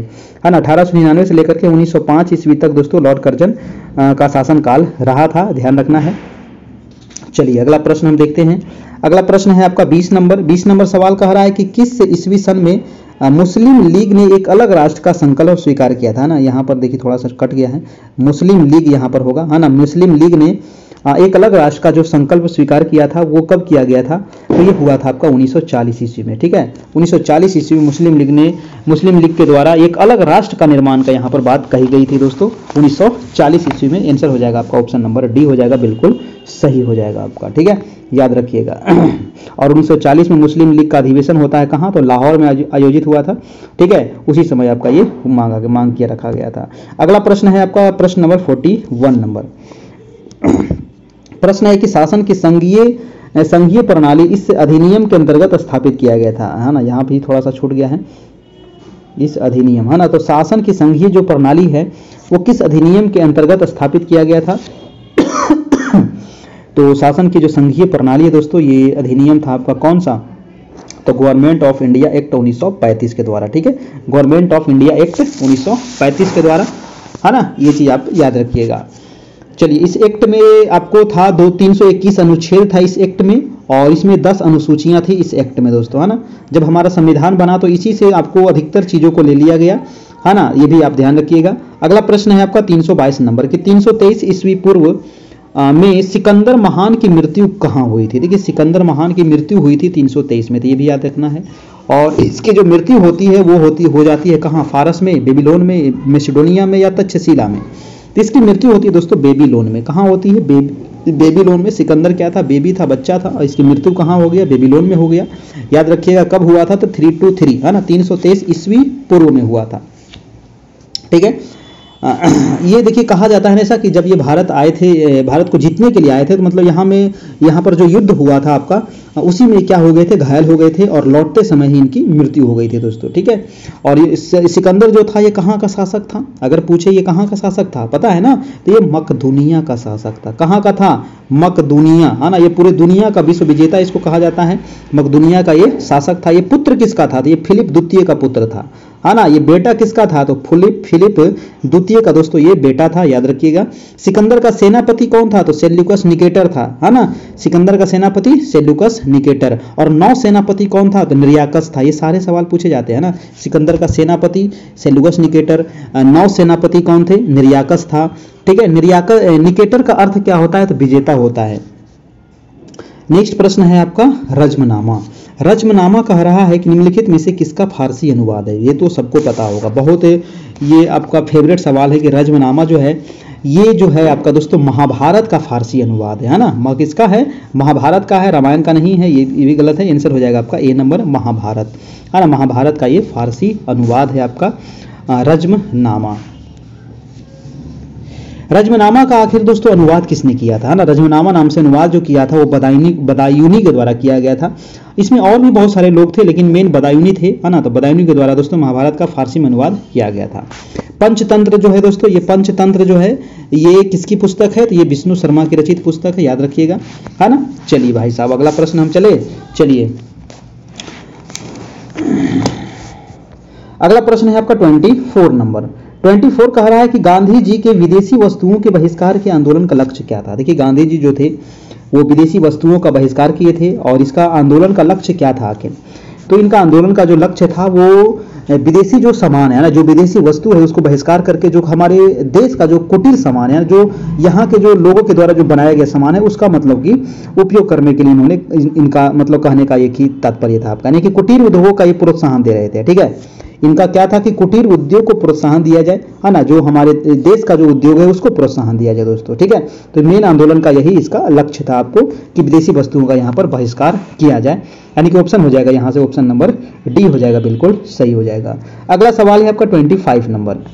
है ना। 1899 से लेकर के 1905 ईस्वी तक दोस्तों लॉर्ड कर्जन का शासनकाल रहा था, ध्यान रखना है। चलिए अगला प्रश्न हम देखते हैं। अगला प्रश्न है आपका 20 नंबर। 20 नंबर सवाल कह रहा है कि किस ईस्वी सन में मुस्लिम लीग ने एक अलग राष्ट्र का संकल्प स्वीकार किया था, ना। यहाँ पर देखिए थोड़ा सा कट गया है, मुस्लिम लीग यहाँ पर होगा, है ना। मुस्लिम लीग ने एक अलग राष्ट्र का जो संकल्प स्वीकार किया था वो कब किया गया था? तो ये हुआ था आपका 1940 ईस्वी में, ठीक है। 1940 ईस्वी में मुस्लिम लीग के द्वारा एक अलग राष्ट्र का निर्माण का यहाँ पर बात कही गई थी दोस्तों, 1940 ईस्वी में। आंसर हो जाएगा आपका ऑप्शन नंबर डी हो जाएगा, बिल्कुल सही हो जाएगा आपका, ठीक है, याद रखिएगा। और 1940 में मुस्लिम लीग का अधिवेशन होता है कहाँ? तो लाहौर में आयोजित हुआ था, ठीक है। उसी समय आपका ये मांग किया रखा गया था। अगला प्रश्न है आपका प्रश्न नंबर 41 नंबर। प्रश्न है कि शासन की संघीय प्रणाली इस अधिनियम के अंतर्गत स्थापित किया गया था, है ना। यहाँ भी थोड़ा सा छूट गया है, इस अधिनियम, है ना। तो शासन की संघीय जो प्रणाली है वो किस अधिनियम के अंतर्गत स्थापित किया गया था? तो शासन की जो संघीय प्रणाली है दोस्तों, ये अधिनियम था आपका कौन सा? तो गवर्नमेंट ऑफ इंडिया एक्ट 1935 के द्वारा, ठीक है। गवर्नमेंट ऑफ इंडिया एक्ट 1935 के द्वारा, है ना। ये चीज आप याद रखिएगा। चलिए इस एक्ट में आपको था 321 अनुच्छेद था इस एक्ट में, और इसमें 10 अनुसूचियां थी इस एक्ट में दोस्तों, है ना। जब हमारा संविधान बना तो इसी से आपको अधिकतर चीजों को ले लिया गया, है ना। ये भी आप ध्यान रखिएगा। अगला प्रश्न है आपका 322 नंबर की 323 ईस्वी पूर्व में सिकंदर महान की मृत्यु कहाँ हुई थी? देखिए सिकंदर महान की मृत्यु हुई थी 323 में, तो ये भी याद रखना है। और इसकी जो मृत्यु होती है वो हो जाती है कहाँ? फारस में, बेबीलोन में, मैसिडोनिया में या तक्षशिला में। तो इसकी मृत्यु होती है दोस्तों बेबीलोन में। कहाँ होती है? बेबीलोन में। सिकंदर क्या था? बेबी था, बच्चा था, और इसकी मृत्यु कहाँ हो गया? बेबीलोन में हो गया। याद रखिएगा कब हुआ था? तो 323, है ना, 323 ईस्वी पूर्व में हुआ था, ठीक है। ये देखिए कहा जाता है ऐसा कि जब ये भारत आए थे, भारत को जीतने के लिए आए थे, तो मतलब यहाँ पर जो युद्ध हुआ था आपका उसी में क्या हो गए थे, घायल हो गए थे और लौटते समय ही इनकी मृत्यु हो गई थी दोस्तों। ठीक है, और ये सिकंदर जो था ये कहाँ का शासक था, अगर पूछे ये कहाँ का शासक था, पता है ना, तो ये मकदूनिया का शासक था। कहाँ का था, मकदूनिया, है ना, ये पूरे दुनिया का विश्व विजेता इसको कहा जाता है, मकदूनिया का ये शासक था। ये पुत्र किसका था, तो ये फिलिप द्वितीय का पुत्र था, है ना। ये बेटा किसका था, तो फिलिप द्वितीय का दोस्तों ये बेटा था, याद रखिएगा। सिकंदर का सेनापति कौन था, तो सेल्यूकस निकेटर था, है ना। सिकंदर का सेनापति सेल्यूकस निकेटर। और नौ सेनापति कौन था, तो निर्याकस था। ये सारे सवाल पूछे जाते हैं ना। सिकंदर का सेनापति सेल्यूकस निकेटर, नौ सेनापति कौन थे, निर्याकस था। ठीक है, निकेटर का अर्थ क्या होता है, तो विजेता होता है। नेक्स्ट प्रश्न है आपका रज्मनामा। रज्मनामा कह रहा है कि निम्नलिखित में से किसका फारसी अनुवाद है। ये तो सबको पता होगा, बहुत ये आपका फेवरेट सवाल है कि रज्मनामा जो है ये जो है आपका दोस्तों महाभारत का फारसी अनुवाद है ना। किसका है, महाभारत का है, रामायण का नहीं है, ये भी गलत है। आंसर हो जाएगा आपका ए नंबर, महाभारत, है ना। महाभारत का ये फारसी अनुवाद है आपका रज्मनामा। रज्मनामा का आखिर दोस्तों अनुवाद किसने किया था, है ना। रज्मनामा नाम से अनुवाद जो किया था वो बदायूनी के द्वारा किया गया था। इसमें और भी बहुत सारे लोग थे लेकिन मेन बदायूनी थे, है ना। तो बदायूनी के द्वारा दोस्तों महाभारत का फारसी में अनुवाद किया गया था। पंचतंत्र जो है दोस्तों, ये पंचतंत्र जो है ये किसकी पुस्तक है, तो ये विष्णु शर्मा की रचित पुस्तक है, याद रखिएगा, है ना। चलिए भाई साहब अगला प्रश्न हम चलिए अगला प्रश्न है आपका 24 नंबर। 24 कह रहा है कि गांधी जी के विदेशी वस्तुओं के बहिष्कार के आंदोलन का लक्ष्य क्या था। देखिए गांधी जी जो थे वो विदेशी वस्तुओं का बहिष्कार किए थे और इसका आंदोलन का लक्ष्य क्या था आखिर, तो इनका आंदोलन का जो लक्ष्य था वो विदेशी जो सामान है ना, जो विदेशी वस्तु है उसको बहिष्कार करके जो हमारे देश का जो कुटीर सामान है, जो यहाँ के जो लोगों के द्वारा जो बनाया गया सामान है उसका मतलब कि उपयोग करने के लिए इन्होंने इनका मतलब कहने का एक ही तात्पर्य था आपका, यानी कि कुटीर उद्योगों का ये प्रोत्साहन दे रहे थे। ठीक है, इनका क्या था कि कुटीर उद्योग को प्रोत्साहन दिया जाए, है ना, जो हमारे देश का जो उद्योग है उसको प्रोत्साहन दिया जाए दोस्तों। ठीक है, तो मेन आंदोलन का यही इसका लक्ष्य था आपको कि विदेशी वस्तुओं का यहाँ पर बहिष्कार किया जाए, यानी कि ऑप्शन हो जाएगा यहाँ से, ऑप्शन नंबर डी हो जाएगा, बिल्कुल सही हो जाएगा। अगला सवाल है आपका 25 नंबर।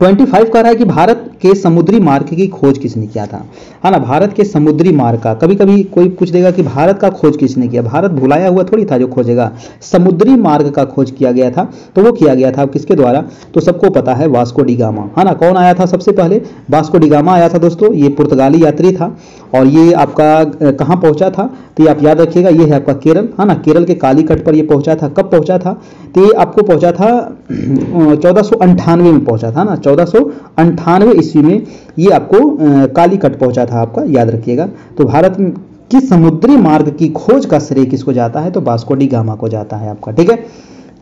25 कह रहा है कि भारत के समुद्री मार्ग की खोज किसने किया था, है ना। भारत के समुद्री मार्ग का, कभी कभी कोई पूछ देगा कि भारत का खोज किसने किया, भारत भुलाया हुआ थोड़ी था जो खोजेगा, समुद्री मार्ग का खोज किया गया था। तो वो किया गया था किसके द्वारा, तो सबको पता है वास्को डी गामा, है ना। कौन आया था सबसे पहले, वास्को डी गामा आया था दोस्तों। ये पुर्तगाली यात्री था और ये आपका कहाँ पहुंचा था, तो ये आप याद रखिएगा, ये है आपका केरल, है ना। केरल के कालीकट पर ये पहुंचा था। कब पहुंचा था, तो ये आपको पहुंचा था 1498 में पहुंचा था ना, 1498 ईस्वी में ये आपको कालीकट पहुंचा था आपका, याद रखिएगा। तो भारत की समुद्री मार्ग की खोज का श्रेय किसको जाता है, तो वास्को डी गामा को जाता है आपका। ठीक है,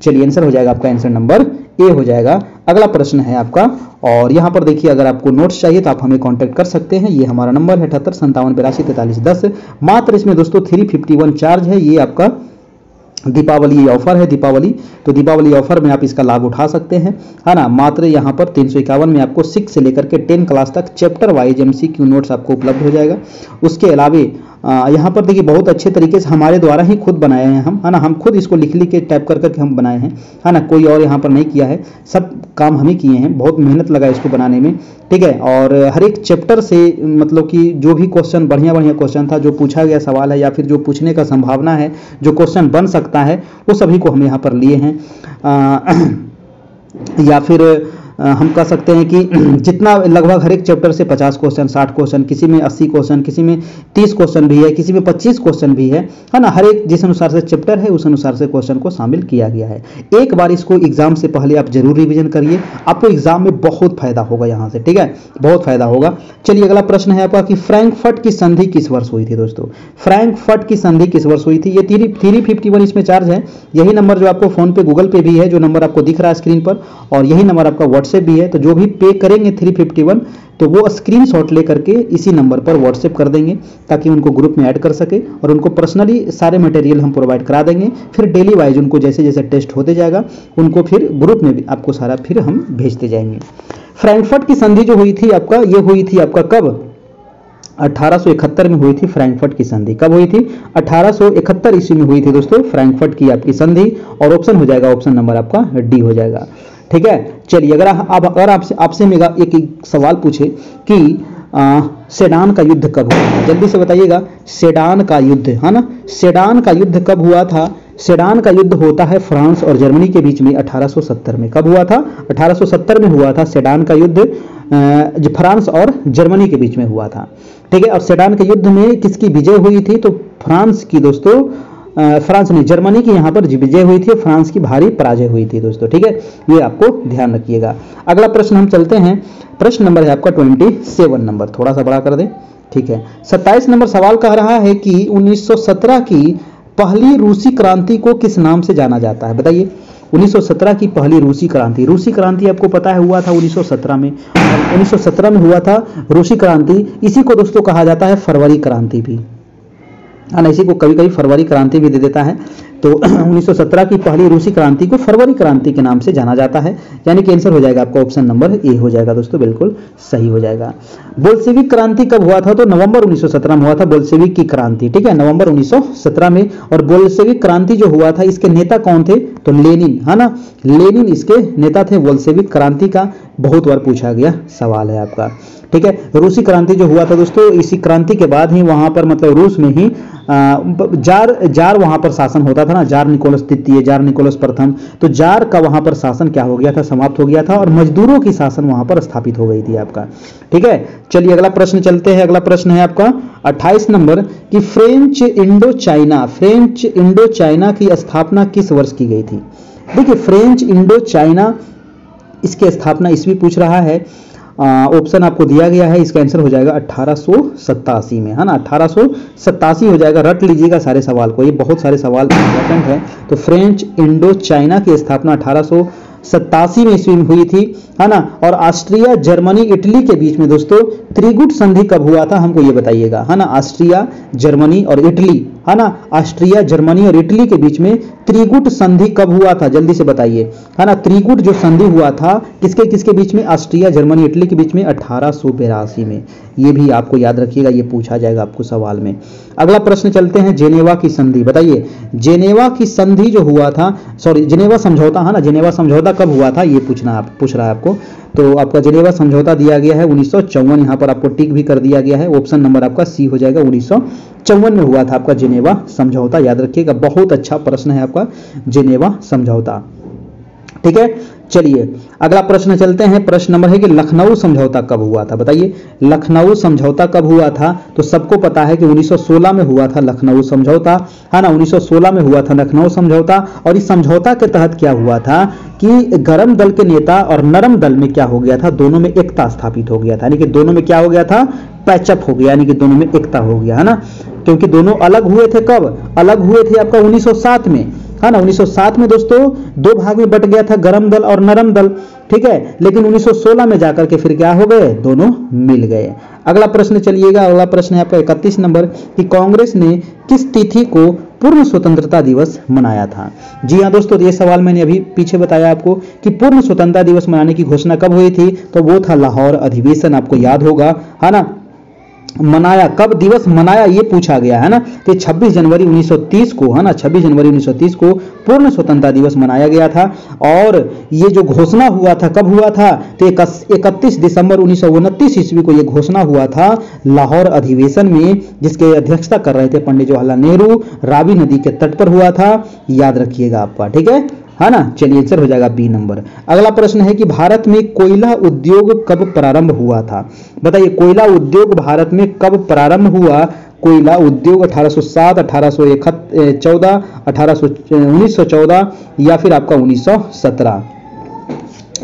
चलिए आंसर हो जाएगा आपका, आंसर नंबर ए हो जाएगा। अगला प्रश्न है आपका, और यहाँ पर देखिए अगर आपको नोट्स चाहिए तो आप हमें कांटेक्ट कर सकते हैं। ये हमारा नंबर है 7857824310। मात्र इसमेमें दोस्तों 351 चार्ज है। ये आपका दीपावली ऑफर है, दीपावली, तो दीपावली ऑफर में आप इसका लाभ उठा सकते हैं, है ना। मात्र यहाँ पर 351 में आपको 6 से लेकर के 10 क्लास तक चैप्टर वाइज MCQ नोट्स आपको उपलब्ध हो जाएगा। उसके अलावे यहाँ पर देखिए बहुत अच्छे तरीके से हमारे द्वारा ही खुद बनाए हैं हम, है ना। हम खुद इसको लिख के टाइप कर करके हम बनाए हैं, है ना। कोई और यहाँ पर नहीं किया है, सब काम हम ही किए हैं, बहुत मेहनत लगा इसको बनाने में। ठीक है, और हर एक चैप्टर से मतलब कि जो भी क्वेश्चन बढ़िया क्वेश्चन था, जो पूछा गया सवाल है या फिर जो पूछने का संभावना है, जो क्वेश्चन बन सकता है, वो सभी को हम यहाँ पर लिए हैं। या फिर हम कह सकते हैं कि जितना लगभग हर एक चैप्टर से 50 क्वेश्चन, 60 क्वेश्चन, किसी में 80 क्वेश्चन, किसी में 30 क्वेश्चन भी है, किसी में 25 क्वेश्चन भी है ना। हर एक जिस अनुसार से चैप्टर है उस अनुसार से क्वेश्चन को शामिल किया गया है। एक बार इसको एग्जाम से पहले आप जरूर रिवीजन करिए, आपको एग्जाम में बहुत फायदा होगा यहाँ से। ठीक है, बहुत फायदा होगा। चलिए अगला प्रश्न है आपका कि फ्रैंकफर्ट की संधि किस वर्ष हुई थी दोस्तों। फ्रैंकफर्ट की संधि किस वर्ष हुई थी। ये 351 इसमें चार्ज है। यही नंबर जो आपको फोन पे गूगल पे भी है, जो नंबर आपको दिख रहा है स्क्रीन पर, और यही नंबर आपका व्हाट्सएप भी है। तो जो भी पे करेंगे 351 तो वो स्क्रीनशॉट लेकर के इसी नंबर पर व्हाट्सएप कर देंगे ताकि उनको ग्रुप में ऐड कर सके, और उनको पर्सनली सारे मटेरियल हम प्रोवाइड करा देंगे। फिर डेली वाइज उनको जैसे जैसे टेस्ट होते जाएगा उनको फिर ग्रुप में भी आपको सारा फिर हम भेजते जाएंगे। फ्रैंकफर्ट की संधि जो हुई थी आपका, ये हुई थी आपका कब, 1871 में हुई थी फ्रैंकफर्ट की संधि। कब हुई थी, 1871 ईस्वी में हुई थी दोस्तों फ्रैंकफर्ट की आपकी संधि, और ऑप्शन हो जाएगा, ऑप्शन नंबर आपका डी हो जाएगा। ठीक है, चलिए अगर आपसे मेरा एक सवाल पूछे कि सेडान का युद्ध कब हुआ था? जल्दी से बताइएगा। सेडान का युद्ध, है ना, सेडान का युद्ध कब हुआ था? सेडान का युद्ध होता है फ्रांस और जर्मनी के बीच में 1870 में। कब हुआ था? 1870 में हुआ था सेडान का युद्ध, जो फ्रांस और जर्मनी के बीच में हुआ था। ठीक है, और सेडान के युद्ध में किसकी विजय हुई थी? तो फ्रांस की दोस्तों, फ्रांस नहीं, जर्मनी की यहाँ पर विजय हुई थी, फ्रांस की भारी पराजय हुई थी दोस्तों। ठीक है, ये आपको ध्यान रखिएगा। अगला प्रश्न हम चलते हैं, प्रश्न नंबर है आपका 27 नंबर, थोड़ा सा बड़ा कर दें। ठीक है, 27 नंबर सवाल कह रहा है कि 1917 की पहली रूसी क्रांति को किस नाम से जाना जाता है? बताइए। 1917 की पहली रूसी क्रांति, रूसी क्रांति आपको पता है हुआ था 1917 में, 1917 में हुआ था रूसी क्रांति। इसी को दोस्तों कहा जाता है फरवरी क्रांति भी, है ना, इसी को कभी कभी फरवरी क्रांति भी दे देता है। तो 1917 की पहली रूसी क्रांति को फरवरी क्रांति के नाम से जाना जाता है, यानी कि आंसर हो जाएगा आपका ऑप्शन नंबर ए हो जाएगा दोस्तों, बिल्कुल सही हो जाएगा। बोल्शेविक क्रांति कब हुआ था? तो नवंबर 1917 में हुआ था बोल्शेविक की क्रांति। ठीक है, नवंबर 1917 में। और बोल्शेविक क्रांति जो हुआ था, इसके नेता कौन थे? तो लेनिन, है ना, लेनिन इसके नेता थे बोल्शेविक क्रांति का। बहुत बार पूछा गया सवाल है आपका। ठीक है, रूसी क्रांति जो हुआ था दोस्तों, इसी क्रांति के बाद ही वहां पर मतलब रूस में ही जार वहां पर शासन होता था ना, जार निकोलस द्वितीय, जार निकोलस प्रथम। तो जार का वहां पर शासन क्या हो गया था? समाप्त हो गया था, और मजदूरों की शासन वहां पर स्थापित हो गई थी आपका। ठीक है, चलिए अगला प्रश्न चलते हैं। अगला प्रश्न है आपका 28 नंबर कि फ्रेंच इंडो चाइना की स्थापना किस वर्ष की गई थी? देखिए, फ्रेंच इंडो चाइना, इसकी स्थापना ईस्वी पूछ रहा है। ऑप्शन आपको दिया गया है, इसका आंसर हो जाएगा 1887 में, है ना, 1887 हो जाएगा। रट लीजिएगा सारे सवाल को, ये बहुत सारे सवाल इंपॉर्टेंट है। तो फ्रेंच इंडो चाइना की स्थापना 1887 में ईस्वी में हुई थी, है ना। और ऑस्ट्रिया, जर्मनी, इटली के बीच में दोस्तों त्रिगुट संधि कब हुआ था? हमको ये बताइएगा, है ना। ऑस्ट्रिया, जर्मनी और इटली, है ना, ऑस्ट्रिया, जर्मनी और इटली के बीच में त्रिगुट संधि कब हुआ था? जल्दी से बताइए, है ना। त्रिगुट जो संधि हुआ था किसके किसके बीच में? ऑस्ट्रिया, जर्मनी, इटली के बीच में 1882 में। ये भी आपको याद रखिएगा, ये पूछा जाएगा आपको सवाल में। अगला प्रश्न चलते हैं, जेनेवा की संधि। बताइए, जेनेवा की संधि जो हुआ था, सॉरी जेनेवा समझौता, है ना, जेनेवा समझौता कब हुआ था? ये पूछ रहा है आपको। तो आपका जेनेवा समझौता दिया गया है 1954, यहाँ पर आपको टिक भी कर दिया गया है। ऑप्शन नंबर आपका सी हो जाएगा, 1954 में हुआ था आपका जेनेवा समझौता, याद रखिएगा। बहुत अच्छा प्रश्न है आपका जेनेवा समझौता। ठीक है, चलिए अगला प्रश्न चलते हैं। प्रश्न नंबर है कि लखनऊ समझौता कब हुआ था? बताइए, लखनऊ समझौता कब हुआ था? तो सबको पता है कि 1916 में हुआ था लखनऊ समझौता, है ना, 1916 में हुआ था लखनऊ समझौता। और इस समझौता के तहत क्या हुआ था कि गरम दल के नेता और नरम दल में क्या हो गया था? दोनों में एकता स्थापित हो गया था, यानी कि दोनों में क्या हो गया था? पैचअप हो गया, यानी कि दोनों में एकता हो गया, है ना। क्योंकि दोनों अलग हुए थे, कब अलग हुए थे? आपका 1907 में, है ना। 1907 में दोस्तों दो भाग में बट गया था, गरम दल और नरम दल। ठीक है, लेकिन 1916 में जाकर के फिर क्या हो गए? दोनों मिल गए। अगला प्रश्न चलिएगा, अगला प्रश्न है आपका 31 नंबर कि कांग्रेस ने किस तिथि को पूर्ण स्वतंत्रता दिवस मनाया था? जी हाँ दोस्तों, ये सवाल मैंने अभी पीछे बताया आपको कि पूर्ण स्वतंत्रता दिवस मनाने की घोषणा कब हुई थी? तो वो था लाहौर अधिवेशन, आपको याद होगा, है ना। मनाया कब, दिवस मनाया ये पूछा गया, है ना। तो 26 जनवरी 1930 को, है ना, 26 जनवरी 1930 को पूर्ण स्वतंत्रता दिवस मनाया गया था। और ये जो घोषणा हुआ था कब हुआ था? तो 31 दिसंबर 1929 ईस्वी को ये घोषणा हुआ था लाहौर अधिवेशन में, जिसके अध्यक्षता कर रहे थे पंडित जवाहरलाल नेहरू। रावी नदी के तट पर हुआ था, याद रखिएगा आपका। ठीक है ना। चलिए आंसर हो जाएगा बी नंबर। अगला प्रश्न है कि भारत में कोयला उद्योग कब प्रारंभ हुआ था? बताइए, कोयला उद्योग भारत में कब प्रारंभ हुआ? कोयला उद्योग 1807, 1814, 1914 या फिर आपका 1917।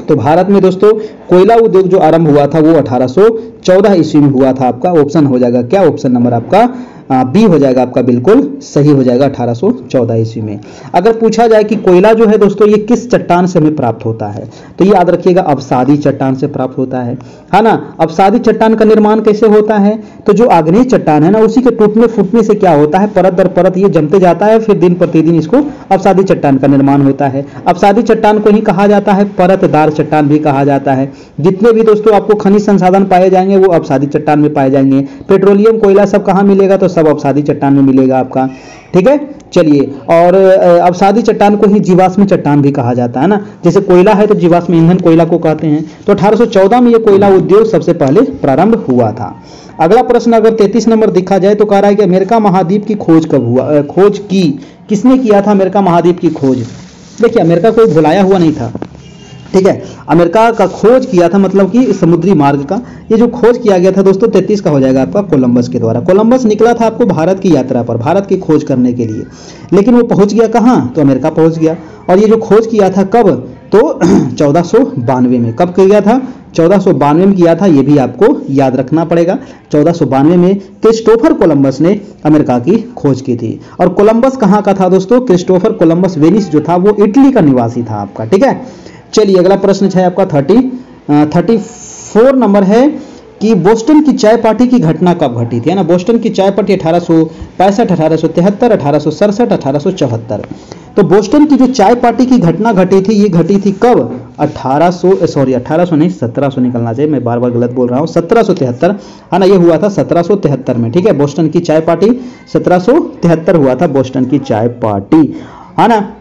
तो भारत में दोस्तों कोयला उद्योग जो आरंभ हुआ था वो 1814 ईस्वी में हुआ था। आपका ऑप्शन हो जाएगा क्या? ऑप्शन नंबर आपका बी हो जाएगा आपका, बिल्कुल सही हो जाएगा, 1814 ईस्वी में। अगर पूछा जाए कि कोयला जो है दोस्तों ये किस चट्टान से हमें प्राप्त होता है, तो ये याद रखिएगा अवसादी चट्टान से प्राप्त होता है ना। अवसादी चट्टान का निर्माण कैसे होता है? तो जो आग्नेय चट्टान है ना, उसी के टूटने फूटने से क्या होता है, परत दर परत ये जमते जाता है, फिर दिन प्रतिदिन इसको अवसादी चट्टान का निर्माण होता है। अवसादी चट्टान को ही कहा जाता है परतदार चट्टान भी कहा जाता है। जितने भी दोस्तों आपको खनिज संसाधन पाए जाएंगे वो अवसादी चट्टान में पाए जाएंगे। पेट्रोलियम, कोयला सब कहाँ मिलेगा? तो सब अवसादी चट्टान में मिलेगा आपका। ठीक है, चलिए, और अवसादी चट्टान को ही जीवाश्मी चट्टान भी कहा जाता है ना, जैसे कोयला है तो जीवाश्म ईंधन कोयला को कहते हैं। तो 1814 में ये कोयला उद्योग सबसे पहले प्रारंभ हुआ था। अगला प्रश्न अगर 33 नंबर देखा जाए तो कह रहा है कि अमेरिका महाद्वीप की खोज कब हुआ, खोज की किसने किया था अमेरिका महाद्वीप की खोज? देखिए, अमेरिका कोई भुलाया हुआ नहीं था, ठीक है, अमेरिका का खोज किया था, मतलब कि समुद्री मार्ग का ये जो खोज किया गया था दोस्तों 33 का हो जाएगा आपका कोलंबस के द्वारा। कोलंबस निकला था आपको भारत की यात्रा पर, भारत की खोज करने के लिए, लेकिन वो पहुंच गया कहाँ? तो अमेरिका पहुंच गया। और ये जो खोज किया था कब? तो 1492 में। कब किया था? 1492 में किया था, ये भी आपको याद रखना पड़ेगा। 1492 में क्रिस्टोफर कोलंबस ने अमेरिका की खोज की थी। और कोलंबस कहाँ का था दोस्तों? क्रिस्टोफर कोलंबस वेनिस जो था वो इटली का निवासी था आपका, ठीक है। चलिए, अगला प्रश्न है आपका 34 नंबर है कि बोस्टन की चाय पार्टी की घटना कब घटी थी, है ना। बोस्टन की चाय पार्टी 1865, 1873, 1867, 1874। तो बोस्टन की जो चाय पार्टी की घटना घटी थी, ये घटी थी कब? 1800 नहीं, 1700 निकलना चाहिए, मैं बार बार गलत बोल रहा हूँ, 1773, है ना। ये हुआ था 1773 में, ठीक है। बोस्टन की चाय पार्टी 1773 हुआ था, बोस्टन की चाय पार्टी, है ना।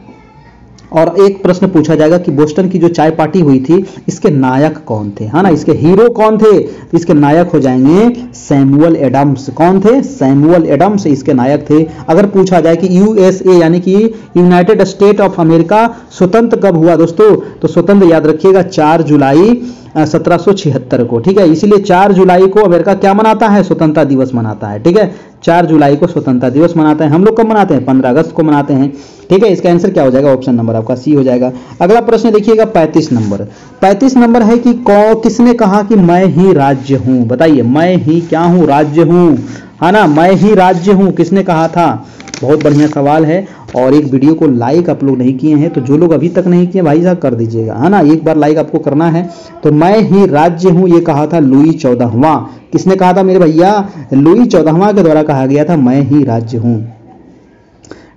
और एक प्रश्न पूछा जाएगा कि बोस्टन की जो चाय पार्टी हुई थी इसके नायक कौन थे, है ना, इसके हीरो कौन थे? इसके नायक हो जाएंगे सैमुअल एडम्स। कौन थे? सैमुअल एडम्स इसके नायक थे। अगर पूछा जाए कि यूएसए यानी कि यूनाइटेड स्टेट ऑफ अमेरिका स्वतंत्र कब हुआ दोस्तों, तो स्वतंत्र याद रखिएगा 4 जुलाई 1776 को, ठीक है। इसीलिए 4 जुलाई को अमेरिका क्या मनाता है? स्वतंत्रता दिवस मनाता है, ठीक है। 4 जुलाई को स्वतंत्रता दिवस मनाते हैं। हम लोग कब मनाते हैं? 15 अगस्त को मनाते हैं, ठीक है। इसका आंसर क्या हो जाएगा? ऑप्शन नंबर आपका सी हो जाएगा। अगला प्रश्न देखिएगा 35 नंबर। 35 नंबर है कि किसने कहा कि मैं ही राज्य हूं? बताइए, मैं ही क्या हूं? राज्य हूं, है ना, मैं ही राज्य हूं, किसने कहा था? बहुत बढ़िया सवाल है। और एक वीडियो को लाइक आप लोग नहीं किए हैं तो जो लोग अभी तक नहीं किए भाई साहब कर दीजिएगा, है ना, एक बार लाइक आपको करना है। तो मैं ही राज्य हूं ये कहा था लुई 14वां। किसने कहा था मेरे भैया? लुई 14वां के द्वारा कहा गया था मैं ही राज्य हूं,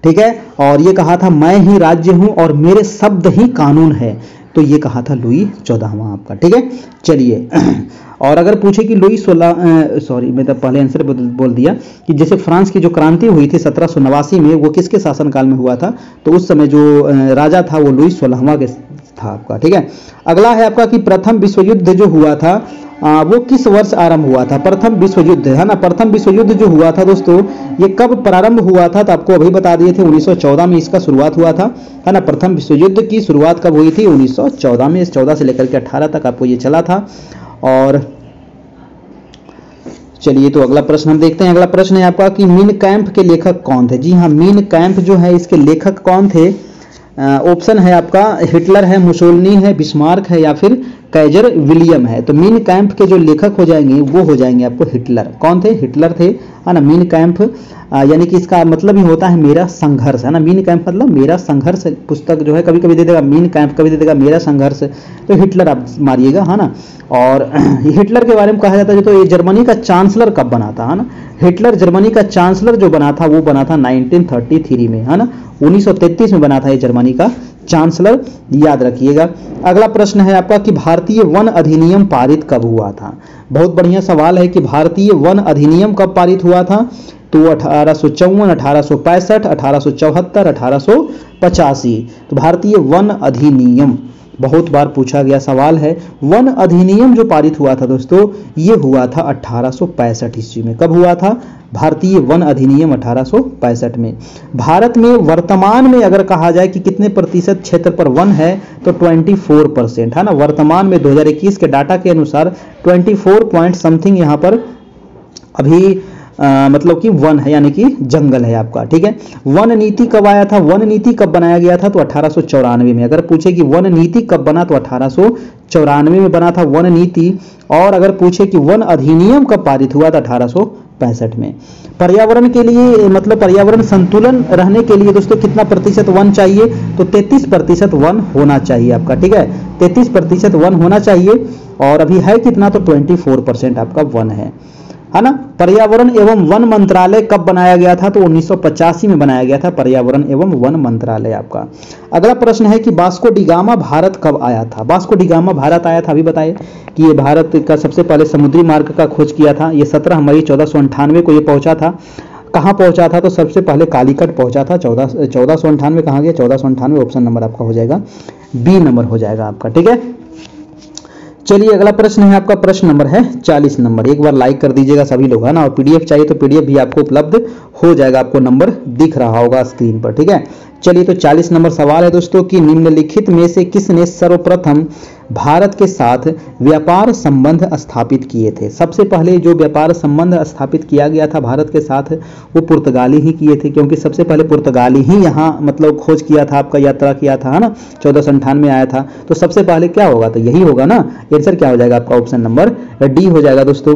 ठीक है। और ये कहा था मैं ही राज्य हूं और मेरे शब्द ही कानून है, तो ये कहा था लुई 14वां आपका, ठीक है। चलिए, और अगर पूछे कि लुई 16 सॉरी मैं तो पहले आंसर बोल दिया कि जैसे फ्रांस की जो क्रांति हुई थी 1789 में, वो किसके शासनकाल में हुआ था? तो उस समय जो राजा था वो लुई 16वां के था आपका, ठीक है। अगला है आपका कि प्रथम विश्व युद्ध जो हुआ था वो किस वर्ष आरंभ हुआ था? प्रथम विश्व युद्ध, है ना, प्रथम विश्व युद्ध जो हुआ था दोस्तों ये कब प्रारंभ हुआ था? तो आपको अभी बता दिए थे 1914 में इसका शुरुआत हुआ था, है ना। प्रथम विश्व युद्ध की शुरुआत कब हुई थी? 1914 में। 14 से लेकर के 18 तक आपको ये चला था। और चलिए, तो अगला प्रश्न हम देखते हैं। अगला प्रश्न है आपका कि मीन कैंप के लेखक कौन थे? जी हाँ, मीन कैंप जो है इसके लेखक कौन थे? ऑप्शन है आपका हिटलर है, मुसोलिनी है, बिस्मार्क है या फिर कैजर विलियम है। तो मीन कैंप के जो लेखक हो जाएंगे वो हो जाएंगे आपको हिटलर। कौन थे? हिटलर थे, है ना। मीन कैंप यानी कि इसका मतलब ही होता है मेरा संघर्ष, है ना। मीन कैंप मतलब मेरा संघर्ष पुस्तक जो है, कभी कभी दे देगा मीन कैंप, कभी दे देगा मेरा संघर्ष, तो हिटलर आप मारिएगा, है ना। और हिटलर के बारे में कहा जाता है तो ये जर्मनी का चांसलर कब बना था, है ना। हिटलर जर्मनी का चांसलर जो बना था वो बना था 1933 में, है ना। 1933 में बना था ये जर्मनी का चांसलर, याद रखिएगा। अगला प्रश्न है आपका कि भारतीय वन अधिनियम पारित कब हुआ था? बहुत बढ़िया सवाल है कि भारतीय वन अधिनियम कब पारित हुआ था? तो 1854, 1865, 1874, 1885। तो भारतीय वन अधिनियम बहुत बार पूछा गया सवाल है। वन अधिनियम जो पारित हुआ था दोस्तों ये हुआ था 1865 ईस्वी में। कब हुआ था? भारतीय वन अधिनियम 1865 में। भारत में वर्तमान में अगर कहा जाए कि कितने प्रतिशत क्षेत्र पर वन है तो 24%, है ना। वर्तमान में 2021 के डाटा के अनुसार 24 पॉइंट समथिंग यहाँ पर अभी मतलब कि वन है, यानी कि जंगल है आपका, ठीक है। वन नीति कब आया था? वन नीति कब बनाया गया था? तो 1894 में। अगर पूछे कि वन नीति कब बना तो 1894 में बना था वन नीति। और अगर पूछे कि वन अधिनियम कब पारित हुआ था? 1865 में। पर्यावरण के लिए मतलब पर्यावरण संतुलन रहने के लिए दोस्तों कितना प्रतिशत वन चाहिए? तो 33% वन होना चाहिए आपका, ठीक है। 33% वन होना चाहिए और अभी है कितना? तो 24% आपका वन है ना। पर्यावरण एवं वन मंत्रालय कब बनाया गया था? तो 1985 में बनाया गया था पर्यावरण एवं वन मंत्रालय आपका। अगला प्रश्न है कि वास्को डी गामा भारत कब आया था? वास्को डी गामा भारत आया था, अभी बताइए कि ये भारत का सबसे पहले समुद्री मार्ग का खोज किया था। ये 17 मई 1498 को ये पहुंचा था। कहाँ पहुंचा था? तो सबसे पहले कालीकट पहुंचा था। 1498 कहाँ गया? 1498 ऑप्शन नंबर आपका हो जाएगा बी नंबर हो जाएगा आपका। ठीक है, चलिए अगला प्रश्न है आपका, प्रश्न नंबर है 40 नंबर। एक बार लाइक कर दीजिएगा सभी लोग, है ना। और पीडीएफ चाहिए तो पीडीएफ भी आपको उपलब्ध हो जाएगा, आपको नंबर दिख रहा होगा स्क्रीन पर। ठीक है, चलिए तो 40 नंबर सवाल है दोस्तों कि निम्नलिखित में से किसने सर्वप्रथम भारत के साथ व्यापार संबंध स्थापित किए थे? सबसे पहले जो व्यापार संबंध स्थापित किया गया था भारत के साथ वो पुर्तगाली ही किए थे, क्योंकि सबसे पहले पुर्तगाली ही यहाँ मतलब खोज किया था, आपका यात्रा किया था, है ना। 1498 आया था, तो सबसे पहले क्या होगा? तो यही होगा ना। आंसर क्या हो जाएगा आपका? ऑप्शन नंबर डी हो जाएगा दोस्तों।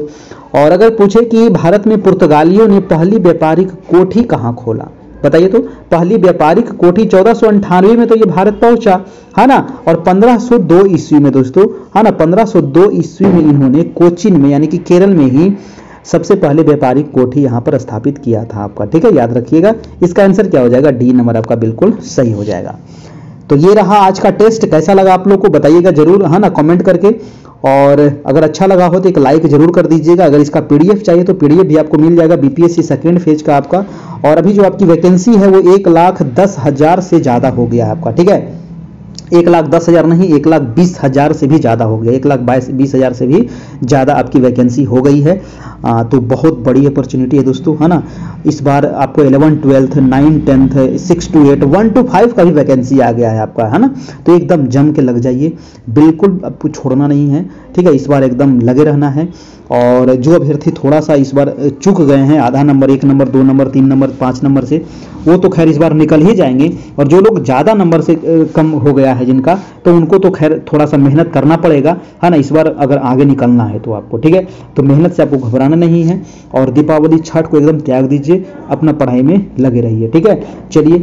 और अगर पूछे कि भारत में पुर्तगालियों ने पहली व्यापारिक कोठी कहाँ खोला, बताइए तो। पहली व्यापारिक कोठी 1498 में तो ये भारत पहुंचा, है ना। और 1502 ईस्वी में दोस्तों, है ना, 1502 ईस्वी में इन्होंने कोचीन में यानी कि केरल में ही सबसे पहले व्यापारिक कोठी यहाँ पर स्थापित किया था आपका। ठीक है, याद रखिएगा। इसका आंसर क्या हो जाएगा? डी नंबर आपका बिल्कुल सही हो जाएगा। तो ये रहा आज का टेस्ट। कैसा लगा आप लोग को बताइएगा जरूर, है ना, कमेंट करके। और अगर अच्छा लगा हो तो एक लाइक जरूर कर दीजिएगा। अगर इसका पीडीएफ चाहिए तो पीडीएफ भी आपको मिल जाएगा बीपीएससी सेकेंड फेज का आपका। और अभी जो आपकी वैकेंसी है वो 1,10,000 से ज़्यादा हो गया है आपका। ठीक है, 1,10,000 नहीं, 1,20,000 से भी ज़्यादा हो गया, 1,20,000 से भी ज़्यादा आपकी वैकेंसी हो गई है। तो बहुत बड़ी अपॉर्चुनिटी है दोस्तों, है ना। इस बार आपको 11, 12, 9, 10, 6 to 8, 1 to 5 का भी वैकेंसी आ गया है आपका, है ना। तो एकदम जम के लग जाइए, बिल्कुल आपको छोड़ना नहीं है। ठीक है, इस बार एकदम लगे रहना है। और जो अभ्यर्थी थोड़ा सा इस बार चूक गए हैं, आधा number, 1 number, 2 number, 3 number, 5 number से, वो तो खैर इस बार निकल ही जाएंगे। और जो लोग ज़्यादा नंबर से कम हो गया है जिनका, तो उनको तो खैर थोड़ा सा मेहनत करना पड़ेगा, है ना, इस बार अगर आगे निकलना है तो आपको। ठीक है, तो मेहनत से आपको घबराना नहीं है। और दीपावली छठ को एकदम त्याग दीजिए, अपना पढ़ाई में लगे रहिए। ठीक है, चलिए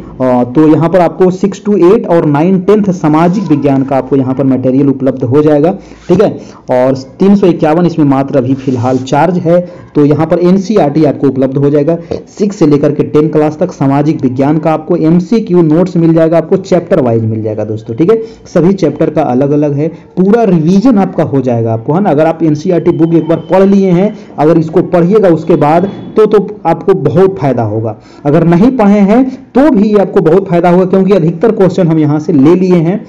तो यहाँ पर आपको 6 to 8 और 9, 10 सामाजिक विज्ञान का आपको यहाँ पर मटेरियल उपलब्ध हो जाएगा। ठीक है, और 351 इसमें मात्र अभी फिलहाल चार्ज है। तो यहाँ पर एनसीईआरटी आपको उपलब्ध हो जाएगा 6 से लेकर के 10 क्लास तक। सामाजिक विज्ञान का आपको एमसीक्यू नोट्स मिल जाएगा, आपको चैप्टर वाइज मिल जाएगा दोस्तों। ठीक है, सभी चैप्टर का अलग अलग है, पूरा रिवीजन आपका हो जाएगा आपको, है ना। अगर आप एनसीईआरटी बुक एक बार पढ़ लिए हैं, अगर इसको पढ़िएगा उसके बाद तो आपको बहुत फायदा होगा। अगर नहीं पढ़े हैं तो भी आपको बहुत फायदा होगा, क्योंकि अधिकतर क्वेश्चन हम यहाँ से ले लिए हैं,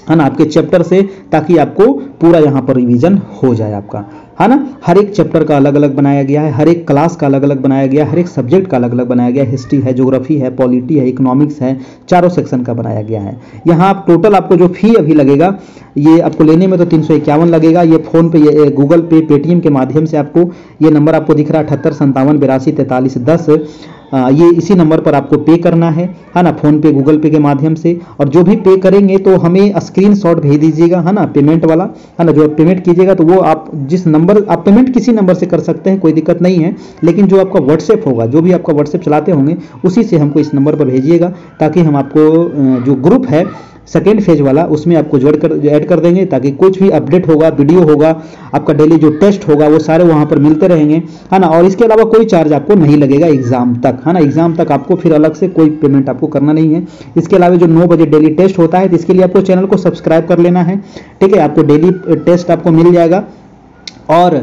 है ना, आपके चैप्टर से, ताकि आपको पूरा यहाँ पर रिवीजन हो जाए आपका, है ना। हर एक चैप्टर का अलग अलग बनाया गया है, हर एक क्लास का अलग अलग बनाया गया है, हर एक सब्जेक्ट का अलग अलग बनाया गया है। हिस्ट्री है, ज्योग्राफी है, पॉलिटी है, इकोनॉमिक्स है, चारों सेक्शन का बनाया गया है। यहाँ आप टोटल आपको जो फी अभी लगेगा, ये आपको लेने में तो 351 लगेगा। ये फोन पे, ये गूगल पे, पेटीएम के माध्यम से आपको, ये नंबर आपको दिख रहा है 7857824310, ये इसी नंबर पर आपको पे करना है ना, फोन पे, गूगल पे के माध्यम से। और जो भी पे करेंगे तो हमें स्क्रीनशॉट भेज दीजिएगा, है ना, पेमेंट वाला, है ना। जो आप पेमेंट कीजिएगा तो वो आप जिस नंबर, आप पेमेंट किसी नंबर से कर सकते हैं, कोई दिक्कत नहीं है, लेकिन जो आपका व्हाट्सएप होगा, जो भी आपका व्हाट्सएप चलाते होंगे, उसी से हमको इस नंबर पर भेजिएगा, ताकि हम आपको जो ग्रुप है सेकेंड फेज वाला, उसमें आपको ऐड कर देंगे, ताकि कुछ भी अपडेट होगा, वीडियो होगा, आपका डेली जो टेस्ट होगा, वो सारे वहाँ पर मिलते रहेंगे, है ना। और इसके अलावा कोई चार्ज आपको नहीं लगेगा एग्जाम तक, है ना। एग्जाम तक आपको फिर अलग से कोई पेमेंट आपको करना नहीं है। इसके अलावा जो 9 बजे डेली टेस्ट होता है, तो इसके लिए आपको चैनल को सब्सक्राइब कर लेना है। ठीक है, आपको डेली टेस्ट आपको मिल जाएगा। और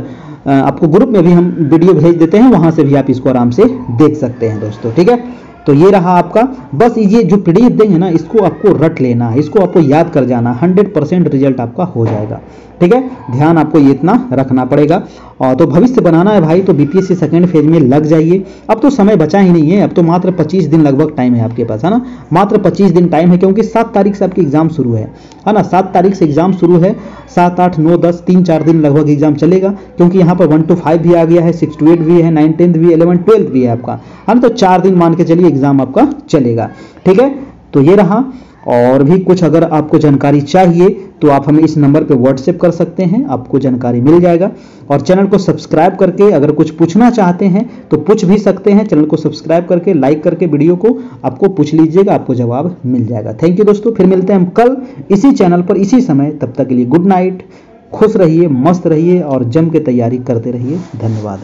आपको ग्रुप में भी हम वीडियो भेज देते हैं, वहाँ से भी आप इसको आराम से देख सकते हैं दोस्तों। ठीक है, तो ये रहा आपका, बस ये जो पीडीएफ देंगे ना, इसको आपको रट लेना है, इसको आपको याद कर जाना, 100% रिजल्ट आपका हो जाएगा। ठीक है, ध्यान आपको ये इतना रखना पड़ेगा। और तो भविष्य बनाना है भाई, तो बीपीएससी सेकेंड फेज में लग जाइए। अब तो समय बचा ही नहीं है, अब तो मात्र 25 दिन लगभग टाइम है आपके पास, है ना। मात्र 25 दिन टाइम है, क्योंकि 7 तारीख से आपकी एग्जाम शुरू है ना। 7 तारीख से एग्जाम शुरू है, 7, 8, 9, 10, 3-4 दिन लगभग एग्जाम चलेगा, क्योंकि यहाँ पर 1 to 5 भी आ गया है, 6 to 8 भी है, 9, 10 भी, 11, 12 भी है आपका, है ना। तो 4 दिन मान के चलिए एग्जाम आपका चलेगा। ठीक है, तो ये रहा। और भी कुछ अगर आपको जानकारी चाहिए तो आप हमें इस नंबर पे व्हाट्सएप कर सकते हैं, आपको जानकारी मिल जाएगा। और चैनल को सब्सक्राइब करके अगर कुछ पूछना चाहते हैं तो पूछ भी सकते हैं। चैनल को सब्सक्राइब करके, लाइक करके वीडियो को आपको पूछ लीजिएगा, आपको जवाब मिल जाएगा। थैंक यू दोस्तों, फिर मिलते हैं हम कल इसी चैनल पर इसी समय। तब तक के लिए गुड नाइट, खुश रहिए, मस्त रहिए और जम के तैयारी करते रहिए। धन्यवाद।